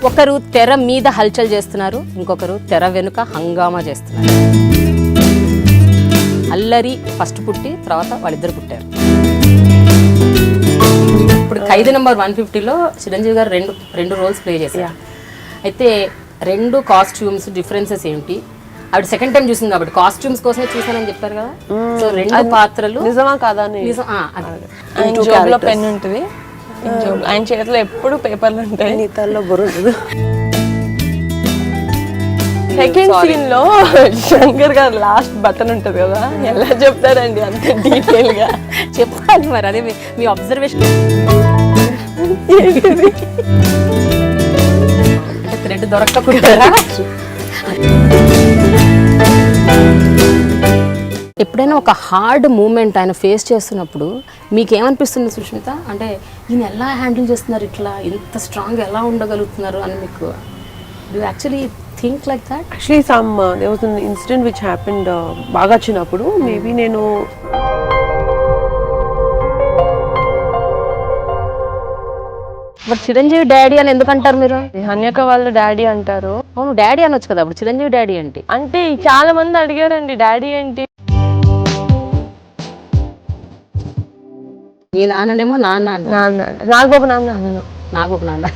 ఒకరు తెర మీద హల్చల్ చేస్తున్నారు, ఇంకొకరు తెర వెనుక హంగామా చేస్తున్నారు. అల్లరి ఫస్ట్ పుట్టి తర్వాత వాళ్ళిద్దరు పుట్టారు. ఇప్పుడు ఖైదీ నెంబర్ 150లో చిరంజీవి గారు రెండు రోల్స్ ప్లే చేశారు. అయితే రెండు కాస్ట్యూమ్స్ డిఫరెన్సెస్ ఏంటి? ఆవిడ సెకండ్ టైం చూసింది కాబట్టి కాస్ట్యూమ్స్ కోసమే చూసానని చెప్పారు కదా. సో రెండు పాత్రలు నిజమా కాదా? పెన్ ఉంటుంది, ఆయన చేతిలో ఎప్పుడు పేపర్లు ఉంటాయి, నీతల్లో బుర్ర. సెకండ్ సీన్ లో శంకర్ గారు లాస్ట్ బటన్ ఉంటది కదా, ఎలా చెప్తారండి అంత డీటెయిల్ గా? చెప్పాలి మరి, అదే మీ అబ్జర్వేషన్. అంటే థ్రెడ్ దొరకకుండా ఎప్పుడైనా ఒక హార్డ్ మూమెంట్ ఆయన ఫేస్ చేస్తున్నప్పుడు మీకేమనిపిస్తుంది సుష్మిత? అంటే ఈయన ఎలా హ్యాండిల్ చేస్తున్నారు, ఇట్లా ఇంత స్ట్రాంగ్ ఎలా ఉండగలుగుతున్నారు అని మీకు do actually think like that? Actually there was an incident which happened బాగా వచ్చినప్పుడు మేబీ నేను బట్ చిరంజీవి డాడీ అని ఎందుకంటారు మీరు? హన్యక వాళ్ళ డాడీ అంటారు. అవును, డాడీ అనొచ్చు కదా, అప్పుడు చిరంజీవి డాడీ ఏంటి? అంటే చాలా మంది అడిగారండి డాడీ ఏంటి. నీ నాన్ననేమో నాన్న నాగబాబు నాన్న అన్నాను. నాగబాబు నాన్న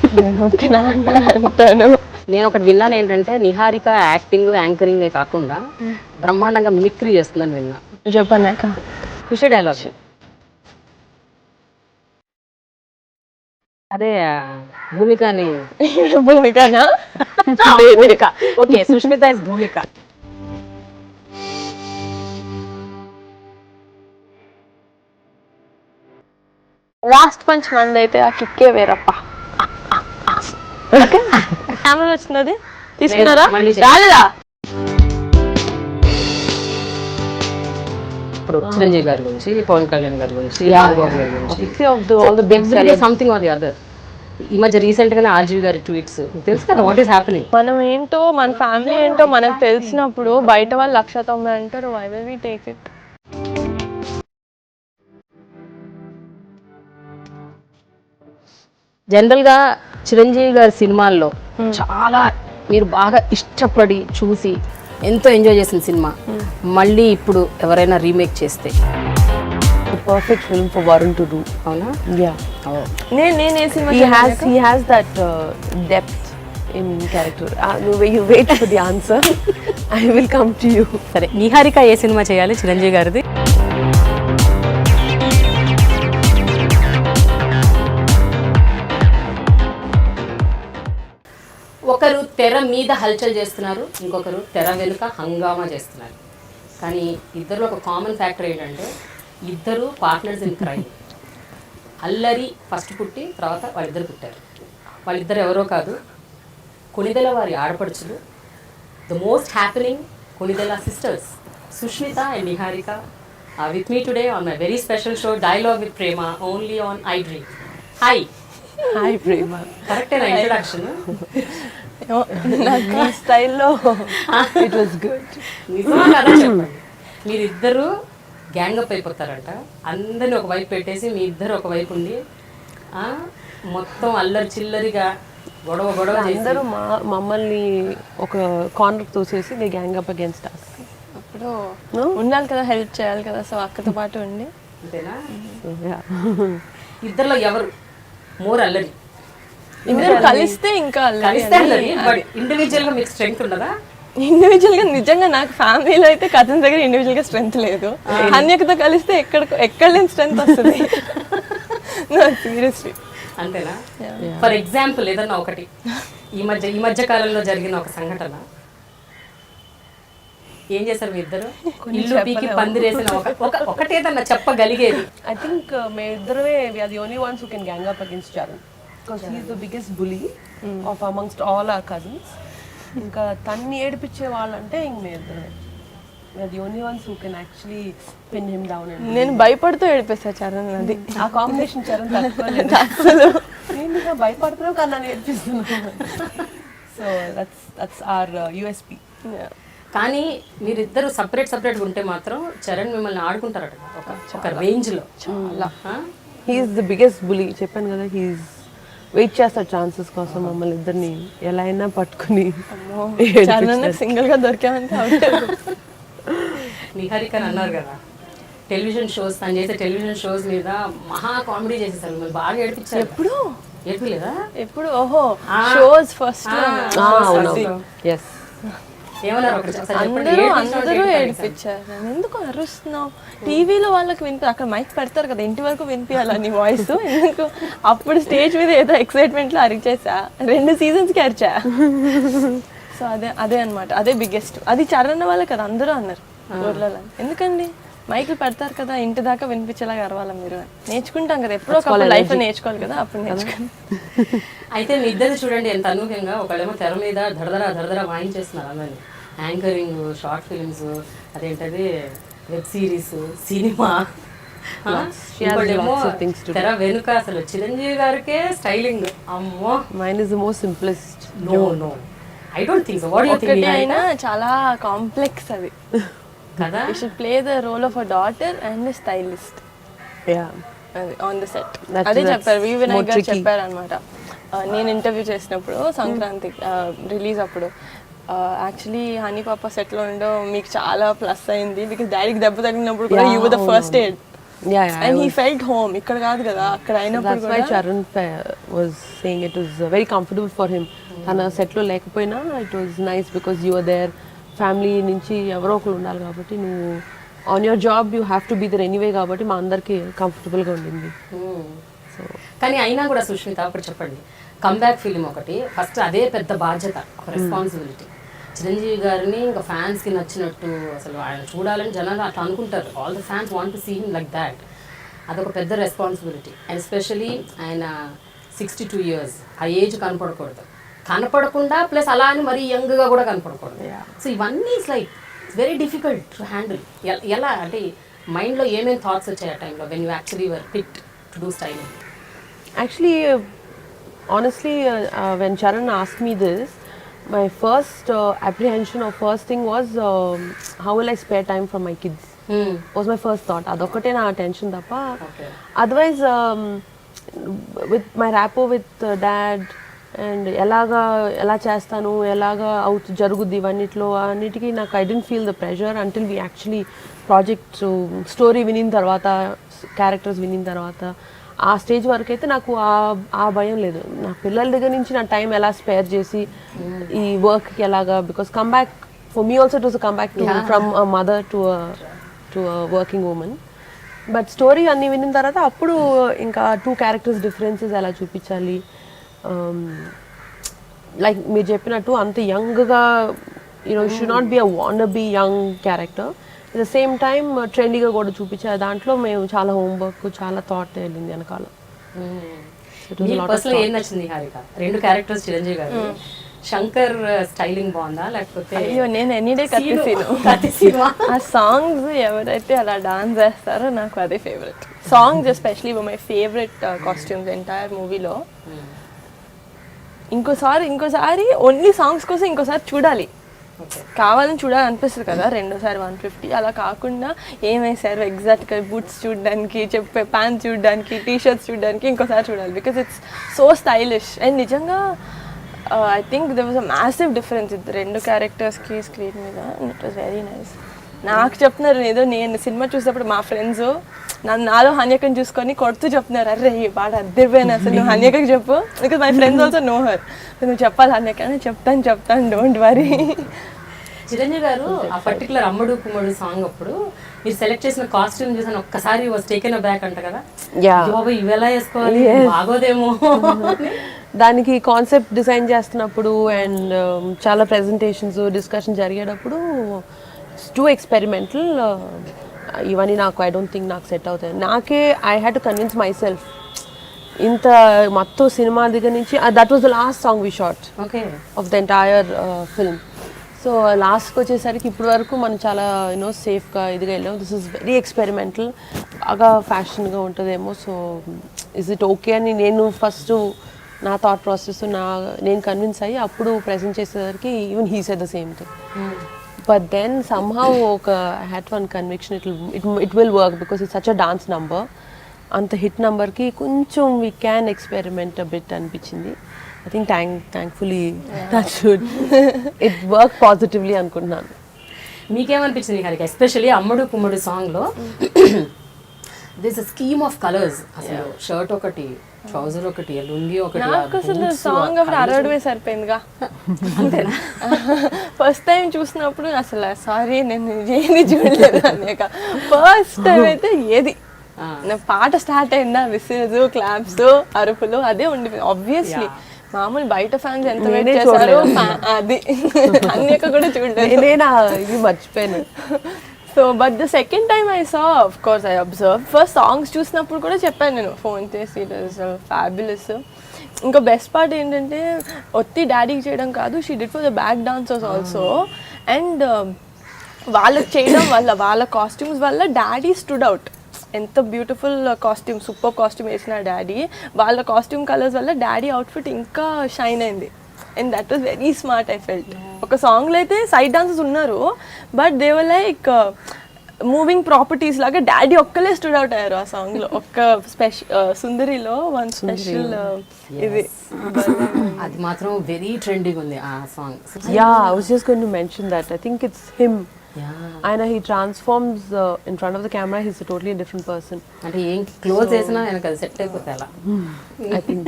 అంటాను. నేను ఒకటి విన్నాను ఏంటంటే, నిహారిక యాక్టింగ్ యాంకరింగ్ కాకుండా బ్రహ్మాండంగా మిమిక్రీ చేస్తుందని విన్నా. చెప్పన్నాక ఖుషి డైలాగ్ అదే భూమికని. భూమికనా? Okay, Sushmita is Bhumika. Last punch మంది అయితే ఆ కిక్కే వేరప్ప. కెమెరా వచ్చినది తీసుకున్నారా? రాలేదా? ఇప్పుడు చిరంజీవి గారి గురించి, పవన్ కళ్యాణ్ గారి గురించి, సంథింగ్ ఆర్ ది అదర్. ఈ మధ్య రీసెంట్ గానే ఆర్జీవి గారి ట్వీట్స్ తెలుసు కదా, వాట్ ఈస్ హ్యాపెనింగ్. మనం ఏంటో, మన ఫ్యామిలీ ఏంటో మనకు తెలిసినప్పుడు బయట వాళ్ళు 190 అంటారు. Why will we take it? జనరల్గా చిరంజీవి గారి సినిమాల్లో చాలా మీరు బాగా ఇష్టపడి చూసి ఎంతో ఎంజాయ్ చేసిన సినిమా మళ్ళీ ఇప్పుడు ఎవరైనా రీమేక్ చేస్తే? Perfect film for Varun to do. అవునా? యా. నేను ఏ cinema he has that depth in character. You wait for the answer. I will come to you. సరే, నిహారిక ఏ సినిమా చేయాలి చిరంజీవి గారిది? ఒకరు తెర మీద హల్చల్ చేస్తున్నారు, ఇంకొకరు తెర వెనుక హంగామా చేస్తున్నారు. కానీ ఇద్దరు ఒక కామన్ ఫ్యాక్టర్ ఏంటంటే, ఇద్దరు పార్ట్నర్స్ ఇన్ క్రైమ్. అల్లరి ఫస్ట్ పుట్టి తర్వాత వాళ్ళిద్దరు పుట్టారు. వాళ్ళిద్దరు ఎవరో కాదు, కొనిదెల వారి ఆడపడుచులు, the most happening Konidela sisters, Sushmita and Niharika, with me today on my very special show dialogue with Prema, only on iDream. Hi. Hi Prema. కరెక్టేనా ఇంట్రడక్షన్? నాకు ఈ స్టైల్లో ఇట్ వాస్ గుడ్. నిజమా కదా చెప్పండి. మీరిద్దరు గ్యాంగప్ అయిపోతారంట, అందరిని ఒకవైపు పెట్టేసి మీ ఇద్దరు ఒకవైపు ఉండి మొత్తం అల్లరి చిల్లరిగా గొడవ అందరూ మమ్మల్ని ఒక కార్నర్ తోసేసి they gang up against us. అప్పుడు ఉండాలి కదా, హెల్ప్ చేయాలి కదా, సో అక్కతో పాటు ఉండి. అంతేనా? ఇద్దరులో ఎవరు మోర్ అల్లరి? ఇద్దరు కలిస్తే ఇంకా అల్లరి. బట్ ఇండివిజువల్ గా మీకు స్ట్రెంగ్త్ ఉండదా? ఇండివిజువల్ గా నిజంగా నాకు ఫ్యామిలీలో అయితే కజిన్స్ దగ్గర ఇండివిజువల్ గా స్ట్రెంగ్త్ లేదు. అన్యకతో కలిస్తే ఎక్కడ లేని స్ట్రెంగ్త్ వస్తుంది. సీరియస్లీ. అంతేనా? ఫర్ ఎగ్జాంపుల్ ఏదన్నా ఒకటి ఈ మధ్య కాలంలో జరిగిన ఒక సంఘటన ఏం చేశారు మీ ఇద్దరు? ఇల్లు పీకి పందిరేసిన ఒకటేదన్నా చెప్పగలిగేది. I think మేమిద్దరమే we are the only ones who can gang up against Charan because he is the biggest bully of amongst all our cousins. ఇంకా తన్ని ఏడిపించే వాళ్ళంటే ఇంక మేమిద్దరమే. We are the only ones who can actually pin him down. నేను భయపడుతూ ఏడిపిస్తా చరణ్. అది ఆ combination Charan తట్టుకోలేదు అసలు. నేను ఇంకా భయపడుతున్నావు కానీ నన్ను ఏడిపిస్తున్నాను. So that's our USP. కానీ మీరిద్దరు సపరేట్గా ఉంటే మాత్రం చరణ్ మిమ్మల్ని ఆడుకుంటారట ఒక రేంజ్లో. చాలా హీఈస్ ద బిగ్గెస్ట్ బులీ. చెప్పాను కదా, హీఈస్ వెయిట్ చేస్తాడు ఛాన్సెస్ కోసం మమ్మల్ని ఇద్దరిని ఎలా అయినా పట్టుకుని. చరణ్ సింగిల్గా దొరికామంటే నిహారిక అని అన్నారు కదా, టెలివిజన్ షోస్ తను చేసే టెలివిజన్ షోస్ మీద మహా కామెడీ చేసేసారు, మిమ్మల్ని బాగా ఏడిపించారు. ఎప్పుడు ఏడిపిలేదా? ఎప్పుడు ఓహో షోస్ ఫస్ట్ ఎస్ ఏమన్నారు? అందరూ ఏడిపించారు. ఎందుకు అరుస్తున్నావు? టీవీలో వాళ్ళకి అక్కడ మైక్ పెడతారు కదా, ఇంటి వరకు వినిపించాలని వాయిస్. ఎందుకు అప్పుడు స్టేజ్ మీద ఏదో ఎక్సైట్మెంట్లో అరిచేసా, 2 సీజన్స్కి అరిచా. సో అదే అనమాట, అదే బిగ్గెస్ట్. అది చరణ్ వాళ్ళే కదా అందరూ అన్నారు ఊర్లలో. ఎందుకండి మైకులు పెడతారు కదా, ఇంటి దాకా వినిపించేలాగా అరవాలా మీరు? నేర్చుకుంటాం కదా, ఎప్పుడో ఒక లైఫ్ నేర్చుకోవాలి కదా, అప్పుడు నేర్చుకోండి. అయితే మీ ఇద్దరు చూడండి ఎంత అనూహ్యంగా, ఒకళ్ళేమో తెర మీద దడదర వాయించేస్తున్నారు అందరినీ. యాంకరింగ్, షార్ట్ ఫిల్మ్స్, అదేంటది వెబ్ సిరీస్, సినిమా. తెర వెనుక అసలు చిరంజీవి గారికే స్టైలింగ్. అమ్మో, mine is the most simplest. No I don't think so. What do you think? అయినా చాలా కాంప్లెక్స్ అది కదా. You should play the role of a daughter and stylist on the set. అదే చెప్పారు వి వినాయక్ గారు చెప్పారు అనమాట. నేను ఇంటర్వ్యూ చేసినప్పుడు సంక్రాంతి రిలీజ్ అప్పుడు, యాక్చువల్లీ హనీ పాప సెట్లో ఉండో మీకు చాలా ప్లస్ అయింది, బికాస్ డాడీకి దెబ్బ తగిలినప్పుడు కూడా you were the first aid and he felt home. ఇక్కడ కాదు కదా, అక్కడ అయినప్పుడు కూడా. That's why Charan was saying it was very comfortable for him. తన సెట్లో లేకపోయినా it was nice because you were there. Family నుంచి ఎవరో ఒకరు ఉండాలి కాబట్టి నువ్వు on your job you have to be there anyway, కాబట్టి మా అందరికి కంఫర్టబుల్గా ఉండింది. సో కానీ అయినా కూడా సుష్మిత ఒకటి చెప్పండి, కమ్బ్యాక్ ఫిలిం ఒకటి, ఫస్ట్ అదే పెద్ద బాధ్యత, ఒక రెస్పాన్సిబిలిటీ. చిరంజీవి గారిని ఇంకా ఫ్యాన్స్కి నచ్చినట్టు అసలు ఆయన చూడాలని జనాలు అట్లా అనుకుంటారు. All the fans want to see him like that. అదొక పెద్ద రెస్పాన్సిబిలిటీ. అండ్ ఎస్పెషలీ ఆయన 62 years, ఆ ఏజ్ కనపడకుండా ప్లస్ అలా అని మరీ యంగ్గా కూడా కనపడకూడదు. సో ఇవన్నీ it's like it's very difficult to handle. ఎలా అంటే మైండ్లో ఏమేమి థాట్స్ వచ్చాయి ఆ టైంలో when you actually were picked to do styling? Actually, honestly, when Charan asked me this, my first apprehension or first thing was how will I spare time from my kids? Was my first thought. Adokate na attention tappa. Otherwise, with my rapport with dad and ఎలా చేస్తాను, ఎలాగా జరుగుద్ది ఇవన్నిట్లో అన్నిటికీ నాకు I don't feel the pressure until we actually project story వినిన తర్వాత, characters వినిన తర్వాత. ఆ స్టేజ్ వరకు అయితే నాకు ఆ భయం లేదు. నా పిల్లల దగ్గర నుంచి నా టైం ఎలా స్పేర్ చేసి ఈ వర్క్కి ఎలాగా, because comeback for me also it was comeback from a mother to a working women. But story అన్ని వినిన తర్వాత అప్పుడు ఇంకా 2 క్యారెక్టర్స్ డిఫరెన్సెస్ ఎలా చూపించాలి, లైక్ మీరు చెప్పినట్టు అంత యంగ్గా should not be a want be young character, at the same time ట్రెండీగా కూడా చూపించారు. దాంట్లో మేము చాలా హోంవర్క్, చాలా థాట్ వెళ్ళింది వెనకాల. ఏం నచ్చింది హారిక? 2 క్యారెక్టర్స్ చిరంజీవి గారు, శంకర్ స్టైలింగ్ బాగుందా లేకపోతే? అయ్యో, నేను ఎనీడే కత్తిసీను. ఆ సాంగ్స్ ఎవరైతే అలా డాన్స్ చేస్తారో నాకు అదే favourite songs. Especially my favourite costumes entire మూవీలో. ఇంకోసారి ఓన్లీ సాంగ్స్ కోసం ఇంకోసారి చూడాలి, కావాలని చూడాలనిపిస్తుంది కదా, 2సారి 150. అలా కాకుండా ఏమేసారు ఎగ్జాక్ట్గా బూట్స్ చూడడానికి, చెప్పే ప్యాంట్ చూడడానికి, టీషర్ట్స్ చూడడానికి ఇంకోసారి చూడాలి, because it's so stylish. And నిజంగా I think there was a massive difference 2 క్యారెక్టర్స్కి స్క్రీన్ మీద. It was very nice. నాకు చెప్తున్నారు ఏదో, నేను సినిమా చూసేటప్పుడు మా ఫ్రెండ్స్ నాలో హన్యకని చూసుకొని కొడుతూ చెప్తున్నారు, అరే బాగా అద్దరిపోయాను అసలు, నువ్వు హన్యకకి చెప్పు, because my friends also know her, నువ్వు చెప్పాలి హన్యక. చెప్తాను డోంట్ వరీ. చిరంజీవి గారు ఆ పర్టికులర్ అమ్మడు కుమ్మడు సాంగ్ అప్పుడు మీరు సెలెక్ట్ చేసిన కాస్ట్యూమ్ చూసాను, ఒక్కసారి వాస్ టేకెన్ అ బ్యాక్ అంట కదా, ఇవి ఎలా వేసుకోవాలి, బాగోదేమో. దానికి కాన్సెప్ట్ డిజైన్ చేస్తున్నప్పుడు అండ్ చాలా ప్రెజెంటేషన్స్ డిస్కషన్ జరిగేటప్పుడు ఇట్స్ టూ ఎక్స్పెరిమెంటల్. ఇవన్నీ నాకు ఐ డోంట్ థింక్ నాకు సెట్ అవుతాయి. నాకే I had to convince myself. ఇంత మొత్తం సినిమా దగ్గర నుంచి that was the last song we shot of the entire film. So లాస్ట్కి వచ్చేసరికి ఇప్పటి వరకు మనం చాలా సేఫ్గా ఇదిగా వెళ్ళాం. దిస్ ఇస్ వెరీ ఎక్స్పెరిమెంటల్, బాగా ఫ్యాషన్గా ఉంటుందేమో. సో ఇస్ ఇట్ ఓకే అని నేను ఫస్ట్ నా థాట్ ప్రాసెస్ నేను కన్విన్స్ అయ్యి అప్పుడు ప్రెజెంట్ చేసేసరికి even he said the same thing. But then somehow I had one conviction it will work because it's such a dance number. అంత hit నెంబర్కి కొంచెం వీ క్యాన్ ఎక్స్పెరిమెంట్ బిట్ అనిపించింది. I think thankfully that should it work positively అనుకుంటున్నాను. మీకేమనిపించింది Niharika, especially Ammadu Kummadu సాంగ్లో this scheme of colours, అసలు shirt ఒకటి, trouser ఒకటి, లుంగి ఒకటి, నాకు అసలు సాంగ్ అప్పుడు అరవడమే సరిపోయిందిగా. అంతేనా? ఫస్ట్ టైం చూసినప్పుడు అసలు సారీ నేను ఏది చూడలేదు అనేక. ఫస్ట్ టైం అయితే ఏది నా పాట స్టార్ట్ అయిందా విసిల్స్, క్లాప్స్, అరుపులు అదే ఉండిపోయింది. ఆబ్వియస్లీ మామూలు బయట ఫ్యాన్స్ ఎంత వెయిట్ చేశారో అది అన్యక కూడా చూడలేదు, ఇది మర్చిపోయాను. So but the second time I saw of course I observe. First songs చూసినప్పుడు కూడా చెప్పాను నేను ఫోన్ చేసి ఫ్యాబులస్. ఇంకా బెస్ట్ పార్ట్ ఏంటంటే ఒత్తి డాడీకి చేయడం కాదు, she did for the back dancers also. And వాళ్ళకి చేయడం వల్ల, వాళ్ళ కాస్ట్యూమ్స్ వల్ల డాడీ స్టూడ్ అవుట్. ఎంత బ్యూటిఫుల్ కాస్ట్యూమ్, సూపర్ కాస్ట్యూమ్ వేసిన డాడీ, వాళ్ళ కాస్ట్యూమ్ కలర్స్ వల్ల డాడీ అవుట్ఫిట్ ఇంకా షైన్ అయింది. And that was very smart I felt. ఒక సాంగ్లో అయితే సైడ్ డాన్సర్స్ ఉన్నారు, but they were like moving properties లాగా డాడీ ఒక్కలే స్టూడ్ అవుట్ అయ్యారు ఆ సాంగ్లో. ఒక్క సుందరిలో వన్ స్పెషల్ ఇది అది మాత్రం వెరీ ట్రెండింగ్ ఉంది ఆ song. Yeah, I was just going to mention that. I think it's him. ఆయన he transforms in front of the camera. He's a totally different person. అంటే ఏం క్లోజ్ చేసినా ఆయనకు అది సెట్ అయిపోతే అలా I think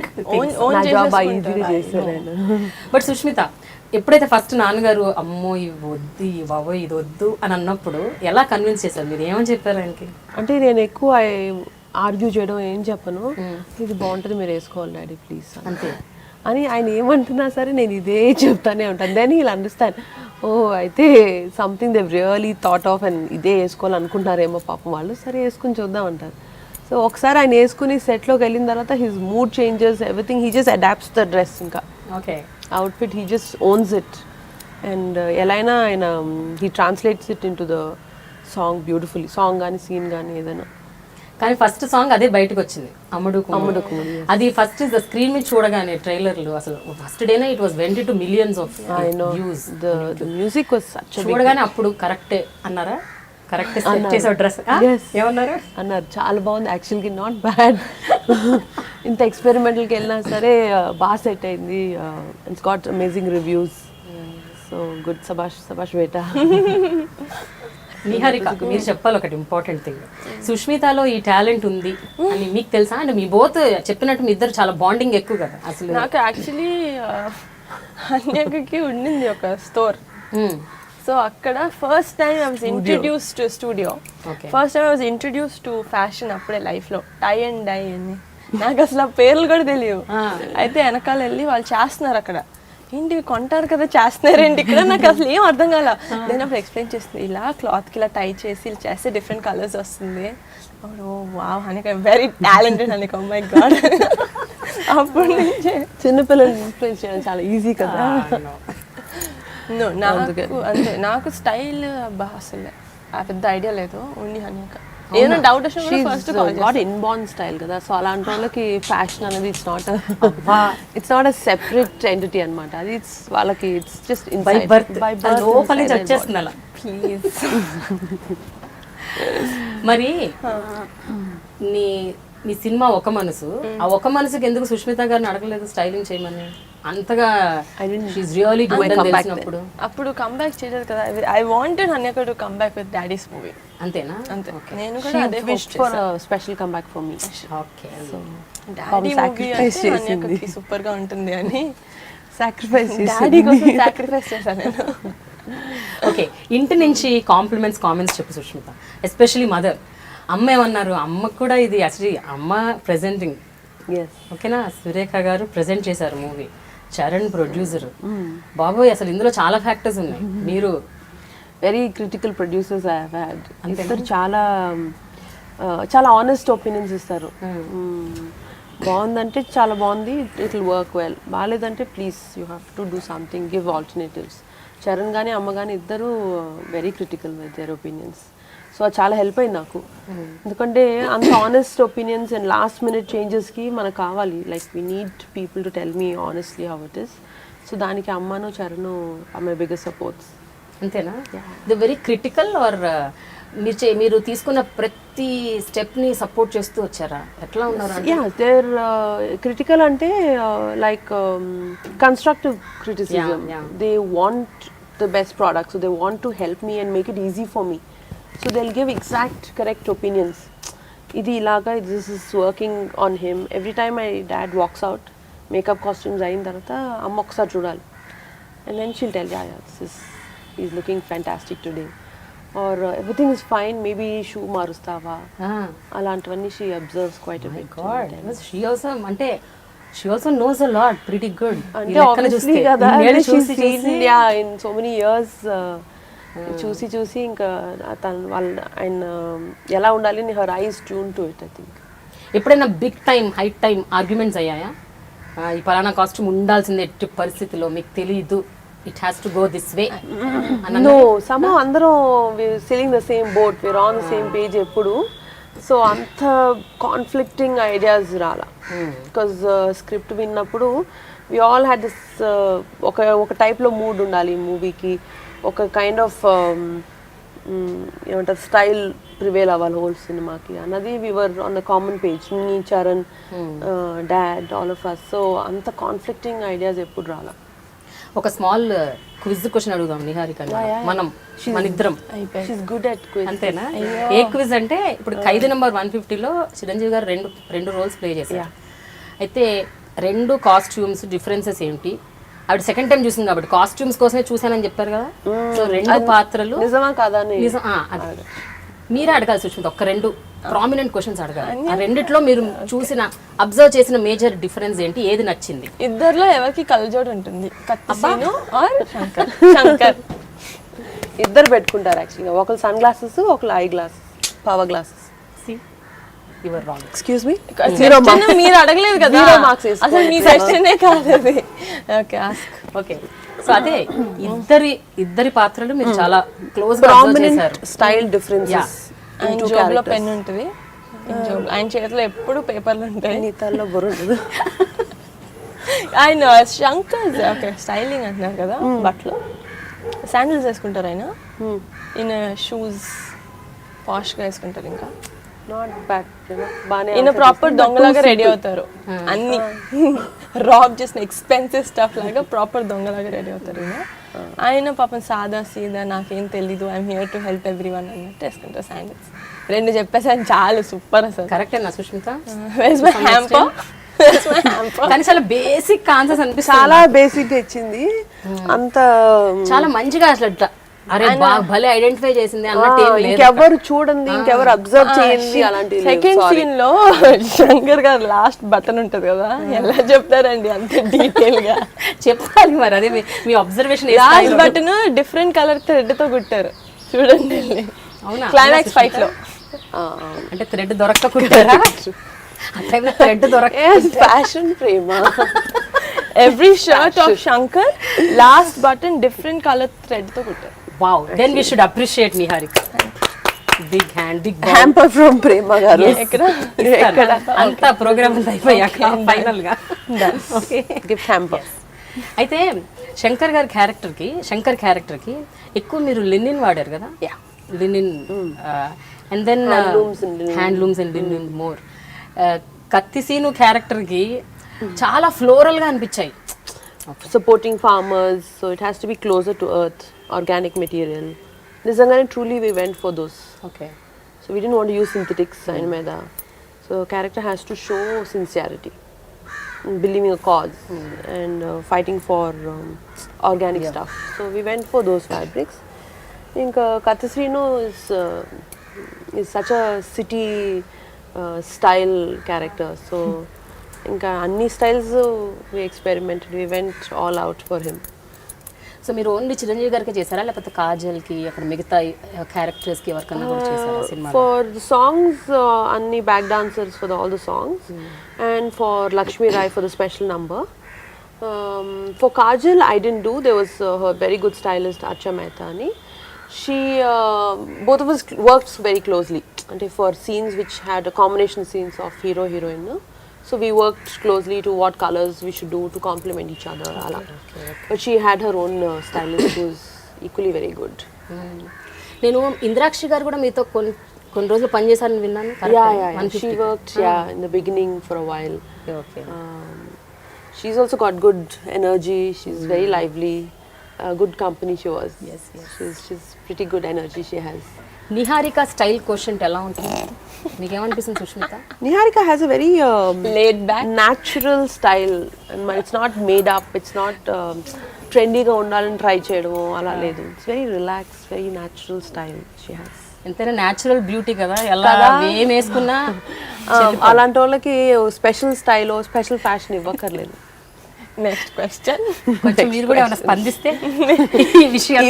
నా జాబ్ ఈజీగా చేశారు ఆయన. బట్ సుష్మిత, ఎప్పుడైతే ఫస్ట్ నాన్నగారు అమ్మో ఇవి వద్దు, ఈ బాబోయ్ ఇది వద్దు అని అన్నప్పుడు ఎలా కన్విన్స్ చేశారు మీరు? ఏమని చెప్పారు ఆయనకి? అంటే నేను ఎక్కువ ఆర్గ్యూ చేయడం ఏం చెప్పను, ఇది బాగుంటుంది మీరు వేసుకోవాలి డాడీ ప్లీజ్ అంతే అని. ఆయన ఏమంటున్నా సరే నేను ఇదే చెప్తానే ఉంటాను. దెన్ హీల్ అండర్స్టాండ్, ఓ అయితే something దెవ్ really thought of and ఇదే వేసుకోవాలనుకుంటారేమో పాపం వాళ్ళు, సరే వేసుకుని చూద్దాం అంటారు. సో ఒకసారి ఆయన వేసుకుని సెట్లోకి వెళ్ళిన తర్వాత his mood changes, everything, he just adapts the dress. ఇంకా okay outfit he just owns it. And ఎలా అయినా ఆయన he translates it into the song beautifully. Song కానీ సీన్ కానీ ఏదైనా. కానీ ఫస్ట్ సాంగ్ అదే బయటకు వచ్చింది, అమ్ముడు కుమ్ముడు. అది ఫస్ట్ ద స్క్రీన్ మీద చూడగానే ట్రైలర్లు అసలు ఫస్ట్ డేనే it was went to millions of views. The music was such a చూడగానే అప్పుడు కరెక్టే అన్నారా? కరెక్ట్ సెట్ చేసావు డ్రెస్ ఏమన్నారు? అన్నారు చాలా బాగుంది యాక్చువల్గా, నాట్ బ్యాడ్. ఇంత ఎక్స్పెరిమెంటల్కి వెళ్ళినా సరే బాగా సెట్ అయింది. It's got amazing reviews. So good, సబాష్ సబాష్ బేటా. నిహారిక, మీరు చెప్పాలి ఒకటి ఇంపార్టెంట్ థింగ్. సుష్మితలో ఈ టాలెంట్ ఉంది అని మీకు తెలుసా? అంటే మీ బోత్ చెప్పినట్టు మీ ఇద్దరు చాలా బాండింగ్ ఎక్కువ కదా. అసలు నాకు యాక్చువల్లీ అన్యకి ఉండింది ఒక స్టోర్. సో అక్కడ first time I was introduce to studio, first time I was introduce to fashion అప్పుడే లైఫ్లో. టై అండ్ డై అని నాకు అసలు ఆ పేర్లు కూడా తెలియవు. అయితే వెనకాల వెళ్ళి వాళ్ళు చేస్తున్నారు అక్కడ, ఏంటి కొంటారు కదా చేస్తున్నారేంటి ఇక్కడ, నాకు అసలు ఏం అర్థం కాల. నేను అప్పుడు ఎక్స్ప్లెయిన్ చేస్తుంది, ఇలా క్లాత్కి ఇలా టై చేసి ఇలా చేస్తే డిఫరెంట్ కలర్స్ వస్తుంది. Oh wow Hanika very talented Hanika, oh my God. అప్పుడు నుంచి చిన్నపిల్లలు ఇన్ఫ్లుయెన్స్ చేయడం చాలా ఈజీ కదా. నాకు అంతే, నాకు స్టైల్ అసలు పెద్ద ఐడియా లేదు, ఓన్లీ హనిక. ఏదైనా డౌట్ వచ్చినా ఫస్ట్ గాట్ ఇన్బార్న్ స్టైల్ కదా. సో అలాంటి వాళ్ళకి ఫ్యాషన్ అనేది it's not a separate entity అనమాట. అది ఇట్స్ వాళ్ళకి ఇట్స్ జస్ట్ బై బర్త్ లోపల నుంచి వచ్చేస్తుంది అలా. ప్లీజ్. మరి నీ సినిమా ఒక మనసు, ఆ ఒక మనసుకి ఎందుకు సుష్మిత గారిని అడగలేదు స్టైలింగ్ చేయమని? అంతగా రియల్లీ గుడ్ అని తెలిసినప్పుడు అప్పుడు కంబ్యాక్ చేయలేదు కదా. I wanted Anyaka to comeback with daddy's movie. అంతేనా? అంతే. నేను కూడా అదే wish for special comeback for me. Okay, so daddy movie అంటే అన్యకకి సూపర్ గా ఉంటుంది అని సాక్రిఫైస్ డాడీ కోసం సాక్రిఫైస్ చేశాను నేను. ఓకే, ఇంటి నుంచి కామెంట్స్ చెప్పు సుష్మిత, ఎస్పెషలీ మదర్. అమ్మ ఏమన్నారు? అమ్మకు కూడా ఇది యాక్చువల్లీ అమ్మ ప్రెజెంటింగ్, ఓకేనా? సురేఖ గారు ప్రెజెంట్ చేశారు మూవీ, చరణ్ ప్రొడ్యూసర్. బాబోయ్ అసలు ఇందులో చాలా ఫ్యాక్టర్స్ ఉన్నాయి. మీరు very critical producers I have had. ఇద్దరు చాలా ఆనెస్ట్ ఒపీనియన్స్ ఇస్తారు. బాగుందంటే చాలా బాగుంది, ఇట్ విల్ వర్క్ వెల్. బాగాలేదంటే please you have to do something, give alternatives. Charan కానీ అమ్మ కానీ ఇద్దరు very critical with there opinions. So అది చాలా హెల్ప్ అయింది నాకు. ఎందుకంటే అంత honest opinions and last minute చేంజెస్కి మనకు కావాలి. Like we need people to tell me honestly how it is. So దానికి అమ్మను Charan are my biggest supports. అంతేనా? ది వెరీ క్రిటికల్ ఆర్ మీరు తీసుకున్న ప్రతి స్టెప్ని సపోర్ట్ చేస్తూ వచ్చారా? ఎట్లా ఉన్నారు? యా, దేర్ క్రిటికల్ అంటే like constructive criticism. They want the best product, so they want to help me and make it easy for me. So they will give exact correct opinions. ఇది ఇలాగా, this is working on him. Every time my dad walks out, makeup costumes అయిన తర్వాత అమ్మ ఒకసారి చూడాలి. And then she'll tell, yeah this is is looking fantastic today, or everything is fine, maybe shoe marustava, అలాంటివన్నీ she observes quite a bit. God, she also knows a lot, pretty good. అంటే obviously కదా, she's seen in so many years చూసి ఇంకా ఆయన ఎలా ఉండాలి, her eyes tuned to it, I think. ఎప్పుడైనా big time height time arguments అయ్యాయా? ఈ పలానా కాస్ట్యూమ్ ఉండాల్సిందే ఎట్టి పరిస్థితిలో, మీకు తెలీదు, it has to go this way? No, somehow అందరం sailing the same boat, we're on the same page ఎప్పుడు. సో అంత కాన్ఫ్లిక్టింగ్ ఐడియాస్ రాలా. బికాజ్ స్క్రిప్ట్ విన్నప్పుడు వి ఆల్ హ్యాడ్ దిస్ ఒక టైప్లో మూడ్ ఉండాలి మూవీకి, ఒక కైండ్ ఆఫ్ ఏమంటారు స్టైల్ ప్రివేల్ అవ్వాలి హోల్ సినిమాకి అన్నది. We were on the common page, me Charan, dad, all of us. So అంత కాన్ఫ్లిక్టింగ్ ఐడియాస్ ఎప్పుడు రాలా. ఒక స్మాల్ క్విజ్ క్వశ్చన్ అడుగుదాం నిహారిక, మన ఇద్దరం. అంతేనా? ఏ క్విజ్ అంటే, ఇప్పుడు ఖైదీ నెంబర్ 150లో చిరంజీవి గారు రెండు రోల్స్ ప్లే చేశారు. అయితే రెండు కాస్ట్యూమ్స్ డిఫరెన్సెస్ ఏంటి? ఆవిడ సెకండ్ టైం చూసింది కాబట్టి కాస్ట్యూమ్స్ కోసమే చూసానని చెప్పారు కదా. సో రెండు పాత్రలు నిజమా కాదా? మీరే అడగాలి సుష్మిత, ఒక రెండు ప్రామినెంట్ క్వశ్చన్స్ అడగాలి. ఆ రెండిట్లో మీరు చూసిన అబ్జర్వ్ చేసిన మేజర్ డిఫరెన్స్ ఏంటి, ఏది నచ్చింది? ఇద్దర్లో ఎవరికి కళ్ళజోడు ఉంటుంది? శంకర్. ఇద్దరు పెట్టుకుంటారు యాక్చువల్గా, ఒకరు సన్ గ్లాసెస్, ఒకరు I glasses, power glasses. Your wrong. Excuse me, మీరు అడగలేదు కదా, అసలు మీ క్వశ్చనే కాదు అది. Okay, ask. ఓకే, సో అదే ఇద్దరి పాత్రలు మీరు చాలా క్లోజ్ గా అబ్జర్వ్ చేశారు. Style differences. ఆయన జోబులో పెన్ ఉంటుంది, ఆయన చేతిలో ఎప్పుడు పేపర్లు ఉంటాయి, నీతల్లో బుర్ర ఉంటుంది. ఆయన శంకర్ ఓకే స్టైలింగ్ అంటున్నారు కదా, బట్టలు శాండిల్స్ వేసుకుంటారు ఆయన, ఈయన షూస్ పాష్గా వేసుకుంటారు. ఇంకా నాట్ బ్యాడ్, ఈయన ప్రాపర్ దొంగలాగా రెడీ అవుతారు, అన్ని రాబ్ చేసిన ఎక్స్పెన్సివ్ స్టఫ్ లాగా ప్రాపర్ దొంగలాగా రెడీ అవుతారు. ఆయన పాపం సాదా సీదా, నాకేం తెలీదు, I'm here to help every one అన్నట్టు వేసుకుంటారు శాండిల్స్. రెండు చెప్పేసాను, చాలా సూపర్ అసలు. కరెక్టేనా సుష్మిత? కానీ చాలా బేసిక్ ఆన్సర్స్ అనిపిస్తుంది. చాలా బేసిక్ ఇచ్చింది, అంత చాలా మంచిగా అసలు అరే భలే ఐడెంటిఫై చేసింది అన్నట్టు. ఇంకెవరు చూడండి, ఇంకెవరు అబ్జర్వ్ చేయండి అలాంటి. సెకండ్ సీన్ లో శంకర్ గారు లాస్ట్ బటన్ ఉంటది కదా, ఎలా చెప్తారండి అంత డీటెయిల్ గా చెప్పాలి మరి. అదే మీ observation. Last button different colour thread తో కుట్టారు చూడండి. అవునా? క్లైమాక్స్ ఫైట్ లో అంటే థ్రెడ్ దొరకకుంటారా? థ్రెడ్ దొరక fashion Prema. Every shirt of Shankar last button different colour thread తో కుట్టారు. Wow, then we should appreciate Niharika. Big hand, big ball. Hamper from Prema garu. Ekkada anta program anta ayaka final ga. Okay, gift hamper. అయితే Shankar character కి ఎక్కువ మీరు linen వాడారు కదా? Linen and then handlooms and linen more. Kathi Seenu character కి చాలా floral గా అనిపించాయి. Supporting farmers, so it has to be closer to earth, organic material. Nizangane truly we went for those. Okay. So we didn't want to use synthetics in Meda. So character has to show sincerity, believing a cause, and fighting for organic stuff. So we went for those fabrics. I think Kathasrino is such a city style character. So ఇంకా అన్ని styles we experimented, we went all out for him. So మీరు only Chiranjeevi గారికి చేశారా లేకపోతే కాజల్కి అక్కడ మిగతా క్యారెక్టర్స్కి ఎవరికన్నా కూడా చేశారా cinema? For the songs, Anni back dancers for all the songs, and for Lakshmi Rai for the special number. For Kajal, I didn't do. There was her very good stylist Archa Mehta ani. She, both of us worked very closely. And for scenes which had a combination scenes of hero heroine, no? So we worked closely to what colors we should do to complement each other. But she had her own stylist who was equally very good. నేను ఇంద్రాక్షి గారు కూడా మీతో కొన్ని రోజులు పనిచేశారని విన్నాను. Yeah. She worked in the beginning for a while. Okay. She's also got good energy. She's very lively. Good company she was. Yes. She's pretty good energy she has. Niharika style question ఎలా ఉంటుంది? మీకేమనిపిస్తుంది Sushmita? Niharika has a very laid back, natural style, and it's not made up. It's not trendy ga undalani try cheyadamo ala ledu. It's very relaxed, very natural style she has. ఎంతైనా natural beauty కదా, ఎలా ఏం వేసుకున్నా అలాంటి వాళ్ళకి special style special fashion ఇవ్వక్కర్లేదు. Next question. కొంచెం మీరు కూడా ఏమైనా స్పందిస్తే ఈ విషయం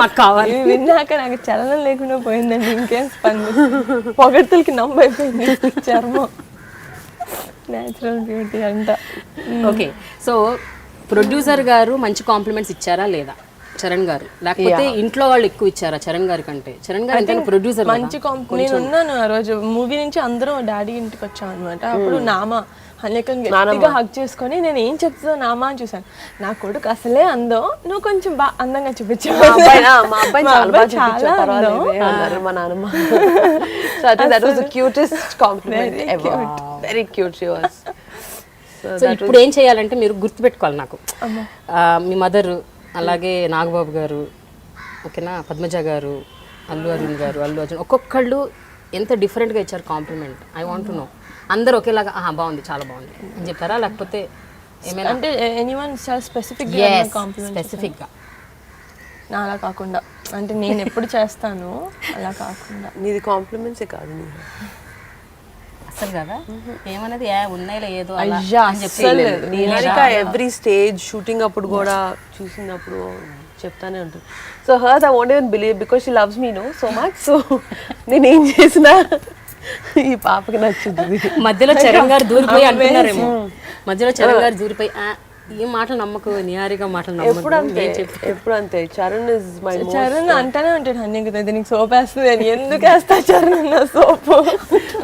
మాకు కావాలి. విన్నాక నాకు చలనం లేకుండా పోయిందండి. ఇంకేం పొగడ్తలకి నమ్మైపోయింది చర్మం. న్యాచురల్ బ్యూటీ అంట. ఓకే, సో ప్రొడ్యూసర్ గారు మంచి కాంప్లిమెంట్స్ ఇచ్చారా లేదా చరణ్ గారు, లేకపోతే ఇంట్లో వాళ్ళు ఎక్కువ ఇచ్చారా చరణ్ గారి కంటే? చరణ్ గారు అంటే ప్రొడ్యూసర్ మంచి నేను ఉన్నాను ఆ రోజు మూవీ నుంచి, అందరం డాడీ ఇంటికి వచ్చాం అనమాట. అప్పుడు నామా హన్యకని గట్టిగా హగ్ చేసుకొని నేను ఏం చెప్తుందో నామా అని చూసాను. నా కొడుకు అసలే అందం, నువ్వు కొంచెం బాగా అందంగా చూపించావు. మా అబ్బాయి చాలా అందం అన్నారు మా నాన్నమ్మ. So I think that was the cutest compliment ever. Very cute she was. So ఇప్పుడు ఏం చేయాలంటే మీరు గుర్తుపెట్టుకోవాలి నాకు, మీ మదర్, అలాగే నాగబాబు గారు, ఓకేనా, పద్మజ గారు, అల్లు అరుణ్ గారు, అల్లు అర్జున్, ఒక్కొక్కళ్ళు ఎంత డిఫరెంట్గా ఇచ్చారు compliment. I want to know. అందరు ఒకేలాగా బాగుంది, చాలా బాగుంది అని చెప్పారా, లేకపోతే ఏమైనా అంటే ఎనీవన్ స్పెసిఫిక్ స్పెసిఫిక్గా? నా అలా కాకుండా, అంటే నేను ఎప్పుడు చేస్తాను అలా కాకుండా. నీది కాంప్లిమెంట్సే కాదు అసలు కదా, ఏమన్నది ఉన్నాయిలే ఏదో నిహారిక ఎవ్రీ స్టేజ్ షూటింగ్ అప్పుడు కూడా చూసినప్పుడు చెప్తానే ఉంటుంది. So her I won't even believe because she loves me no so much. So నేనేం చేసినా ఈ పాపకి నచ్చుతుంది. మధ్యలో చరణ్ గారు దూరిపోయి అంటున్నారేమో, మధ్యలో చరణ్ గారు దూరిపోయి ఈ మాటలు నమ్మకు, నిహారిక మాటలు నమ్మకు. ఎప్పుడు అంతే. చరణ్ ఇస్ మై చరణ్ అంటానే ఉంటాడు, అన్నింగ్ నీకు సోప్ వేస్తుంది అని. ఎందుకు వేస్తా చరణ్ అన్న సోపు?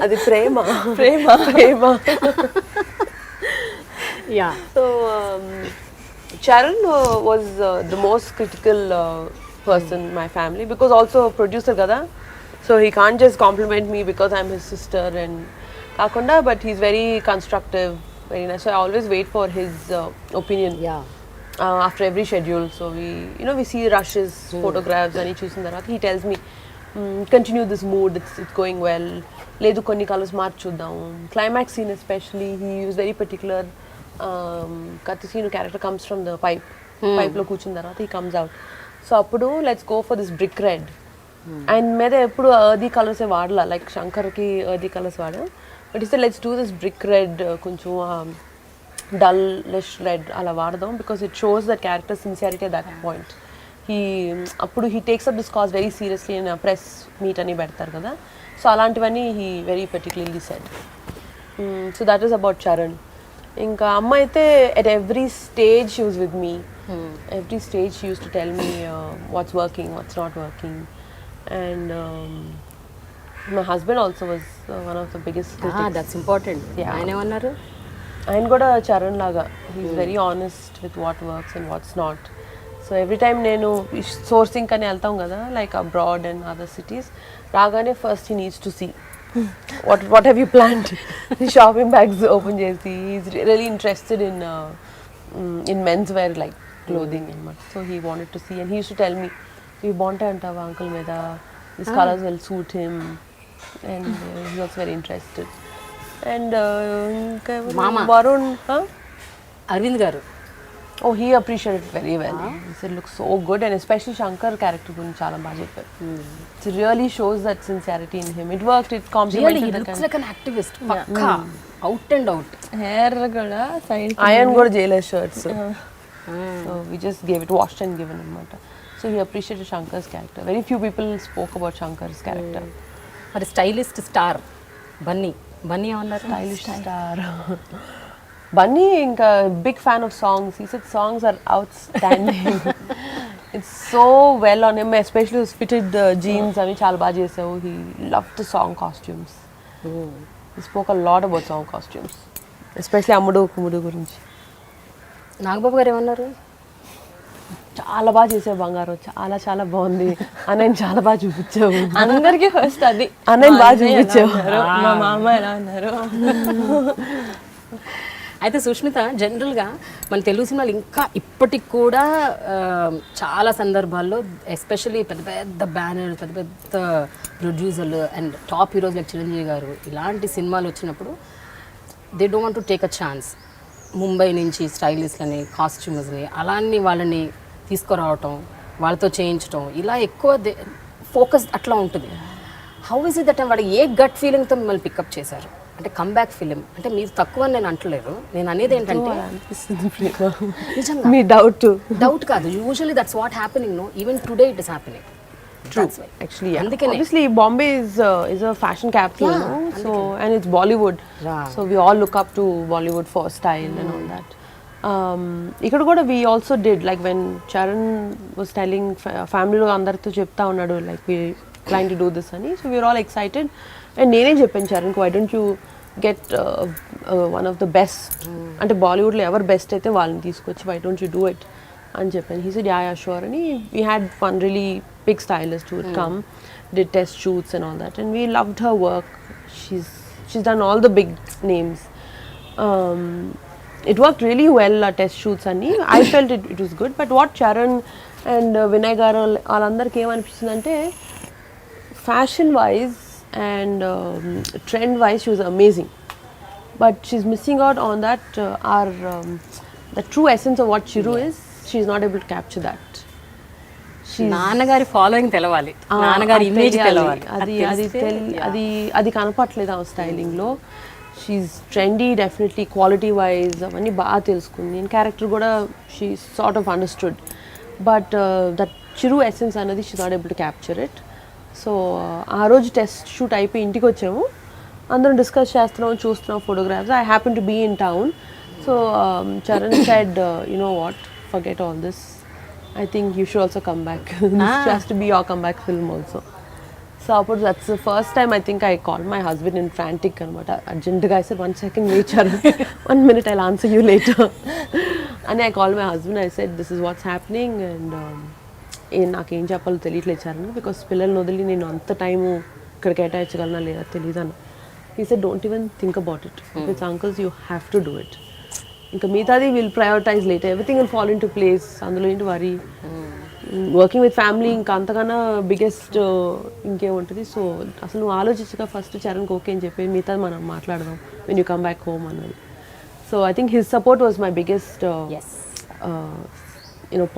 అది Prema. Yeah. So Charan was the most critical person in my family because also producer కదా. So he can't just compliment me because I'm his sister and kakunda, but he's very constructive, very nice. So I always wait for his opinion. Yeah. After every schedule, so we see rushes, photographs, and he choosing that. He tells me, continue this mood. It's going well. Ledu konni colors marchuddam. Climax scene especially, he was very particular. Katisinu character comes from the pipe lo కూర్చున్న తర్వాత he comes out. So appudu let's go for this brick red. And మీద ఎప్పుడు earthy కలర్సే వాడలా, like శంకర్కి earthy colours వాడా. But ఇస్తే let's do this brick red, కొంచెం డల్లిష్ రెడ్ అలా వాడదాం because it shows that character sincerity at that point. అప్పుడు he takes up this cause very seriously and press meet అని పెడతారు కదా. సో అలాంటివన్నీ he very particularly said. So that is about Charan. ఇంకా అమ్మ అయితే at every stage she was with me. Every stage she uses to tell me what's working, what's not working. And my husband also was one of the biggest critics. That's important. Yeah. ఆయన ఏమన్నారు? ఆయన కూడా చరణ్ లాగా he's very honest with what works and what's not. So every time నేను sourcing అని వెళ్తాం కదా, like abroad and other cities, రాగానే first he needs to see what have you planned. Shopping bags open చేసి he's really interested in menswear like clothing and much. So he wanted to see and he used to tell me, ఇవి బాగుంటాయి అంటావా uncle మీద, this colours will suit him, and he was very interested. And ఇంకా Varun, Aravind garu, oh he appreciated very well. It looks so good and especially Shankar character గురించి చాలా బాగా చెప్పారు. It really shows that sincerity in him. It worked, it complimented the looks like an activist పక్కా, out and out. Hair కూడా side ఆయన కూడా jailer shirts. So we just gave it, washed and given అనమాట. So he appreciated Shankar's character. Very few people spoke about Shankar's character. మరి stylist star Bunny ఏమన్నారు? Stylish star. Bunny, ఇంకా big fan of songs. He said songs are outstanding. It's so well on him, especially his fitted jeans. అవి చాలా బాగా చేసావు. He loved the song costumes. He spoke a lot about song costumes, especially అమ్ముడు కుమ్ముడు గురించి. నాగబాబు గారు ఏమన్నారు? చాలా బాగా చేసావు బంగారు, చాలా చాలా బాగుంది అన్నయ్య, చాలా బాగా చూపించావు. అందరికీ ఫస్ట్ అది అన్నయ్య బాగా చూపించావు. మా మామ ఎలా ఉన్నారు. అయితే సుష్మిత, జనరల్గా మన తెలుగు సినిమాలు ఇంకా ఇప్పటికి కూడా చాలా సందర్భాల్లో ఎస్పెషల్లీ పెద్ద పెద్ద బ్యానర్, పెద్ద పెద్ద ప్రొడ్యూసర్లు and top heroes like Chiranjeevi గారు ఇలాంటి సినిమాలు వచ్చినప్పుడు they don't want to take a chance. Mumbai నుంచి స్టైలిస్ట్లని, కాస్ట్యూమర్స్ని అలాంటి వాళ్ళని తీసుకురావటం, వాళ్ళతో చేయించటం, ఇలా ఎక్కువ ఫోకస్ అట్లా ఉంటుంది. హౌ ఇస్ ఇట్ దట్ వాడు ఏ గట్ ఫీలింగ్తో మిమ్మల్ని పికప్ చేశారు? అంటే కమ్బ్యాక్ ఫిలిం అంటే మీరు తక్కువ అని నేను అంటలేదు. నేను అనేది ఏంటంటే మీ డౌట్ కాదు, usually that's what happening. No, even today it is happening. True. Actually, yeah. Obviously, Bombay is a fashion capital, Yeah, no? So, and it's Bollywood. Yeah. So we all look up to Bollywood for style and all that. ఇక్కడ కూడా we also did, like when Charan was telling family lo andartho chepta unnadu, like we trying to do this ani, so we were all excited. And nene cheppanu Charan ku, why don't you get one of the best, ante Bollywood lo ever best aithe వాళ్ళని తీసుకొచ్చి, why don't you do it అని చెప్పాను. He said yeah sure, and we had one really big stylist who would come, did test shoots and all that, and we loved her work. She's done all the big names. It worked really well, test shoots ani. I felt it was good, but what Charan and Vinay garu వాళ్ళందరికీ ఏమనిపించిందంటే, fashion wise and trend wise she was amazing, but she's missing out on that the true essence of what Chiru is. She's not able to capture that. నాన్నగారి following తెలవాలి, నాన్నగారి image తెలవాలి. అది కనపట్లేదు ఆ styling లో. She's trendy definitely, quality wise అవన్నీ బాగా తెలుసుకుంది. నేను క్యారెక్టర్ కూడా she sort of understood, but that Chiru essence అనేది she not able to capture it. So ఆ రోజు టెస్ట్ షూట్ అయిపోయి ఇంటికి వచ్చాము, అందరం డిస్కస్ చేస్తున్నాం, చూస్తున్నాం photographs. I happen to be in town. So Charan said, you know what, forget all this, I think you should also come back. This has to be your comeback film also. So that's the first time I think I called my husband in frantic anamata, urgent ga. I said, 1 second wait Charan, 1 minute, I'll answer you later. And I called my husband, I said this is what's happening, and నాకేం చెప్పాలో తెలియట్లేదు Charan, because పిల్లల్ని వదిలి నేను అంత time ఇక్కడ కేటాయించగలనా లేదా తెలియదన్న. He said don't even think about it, if it's uncles you have to do it. ఇంకా మిగతాది will prioritise later, everything will fall in to place, అందులో ఏంటి వరీ. వర్కింగ్ విత్ ఫ్యామిలీ ఇంకా అంతకన్నా బిగ్గెస్ట్ ఇంకేముంటుంది. సో అసలు నువ్వు ఆలోచించగా ఫస్ట్ చరణ్కి ఓకే అని చెప్పి మిగతాది మనం మాట్లాడదాం when you come back home అన్నది. So I think his support was my biggest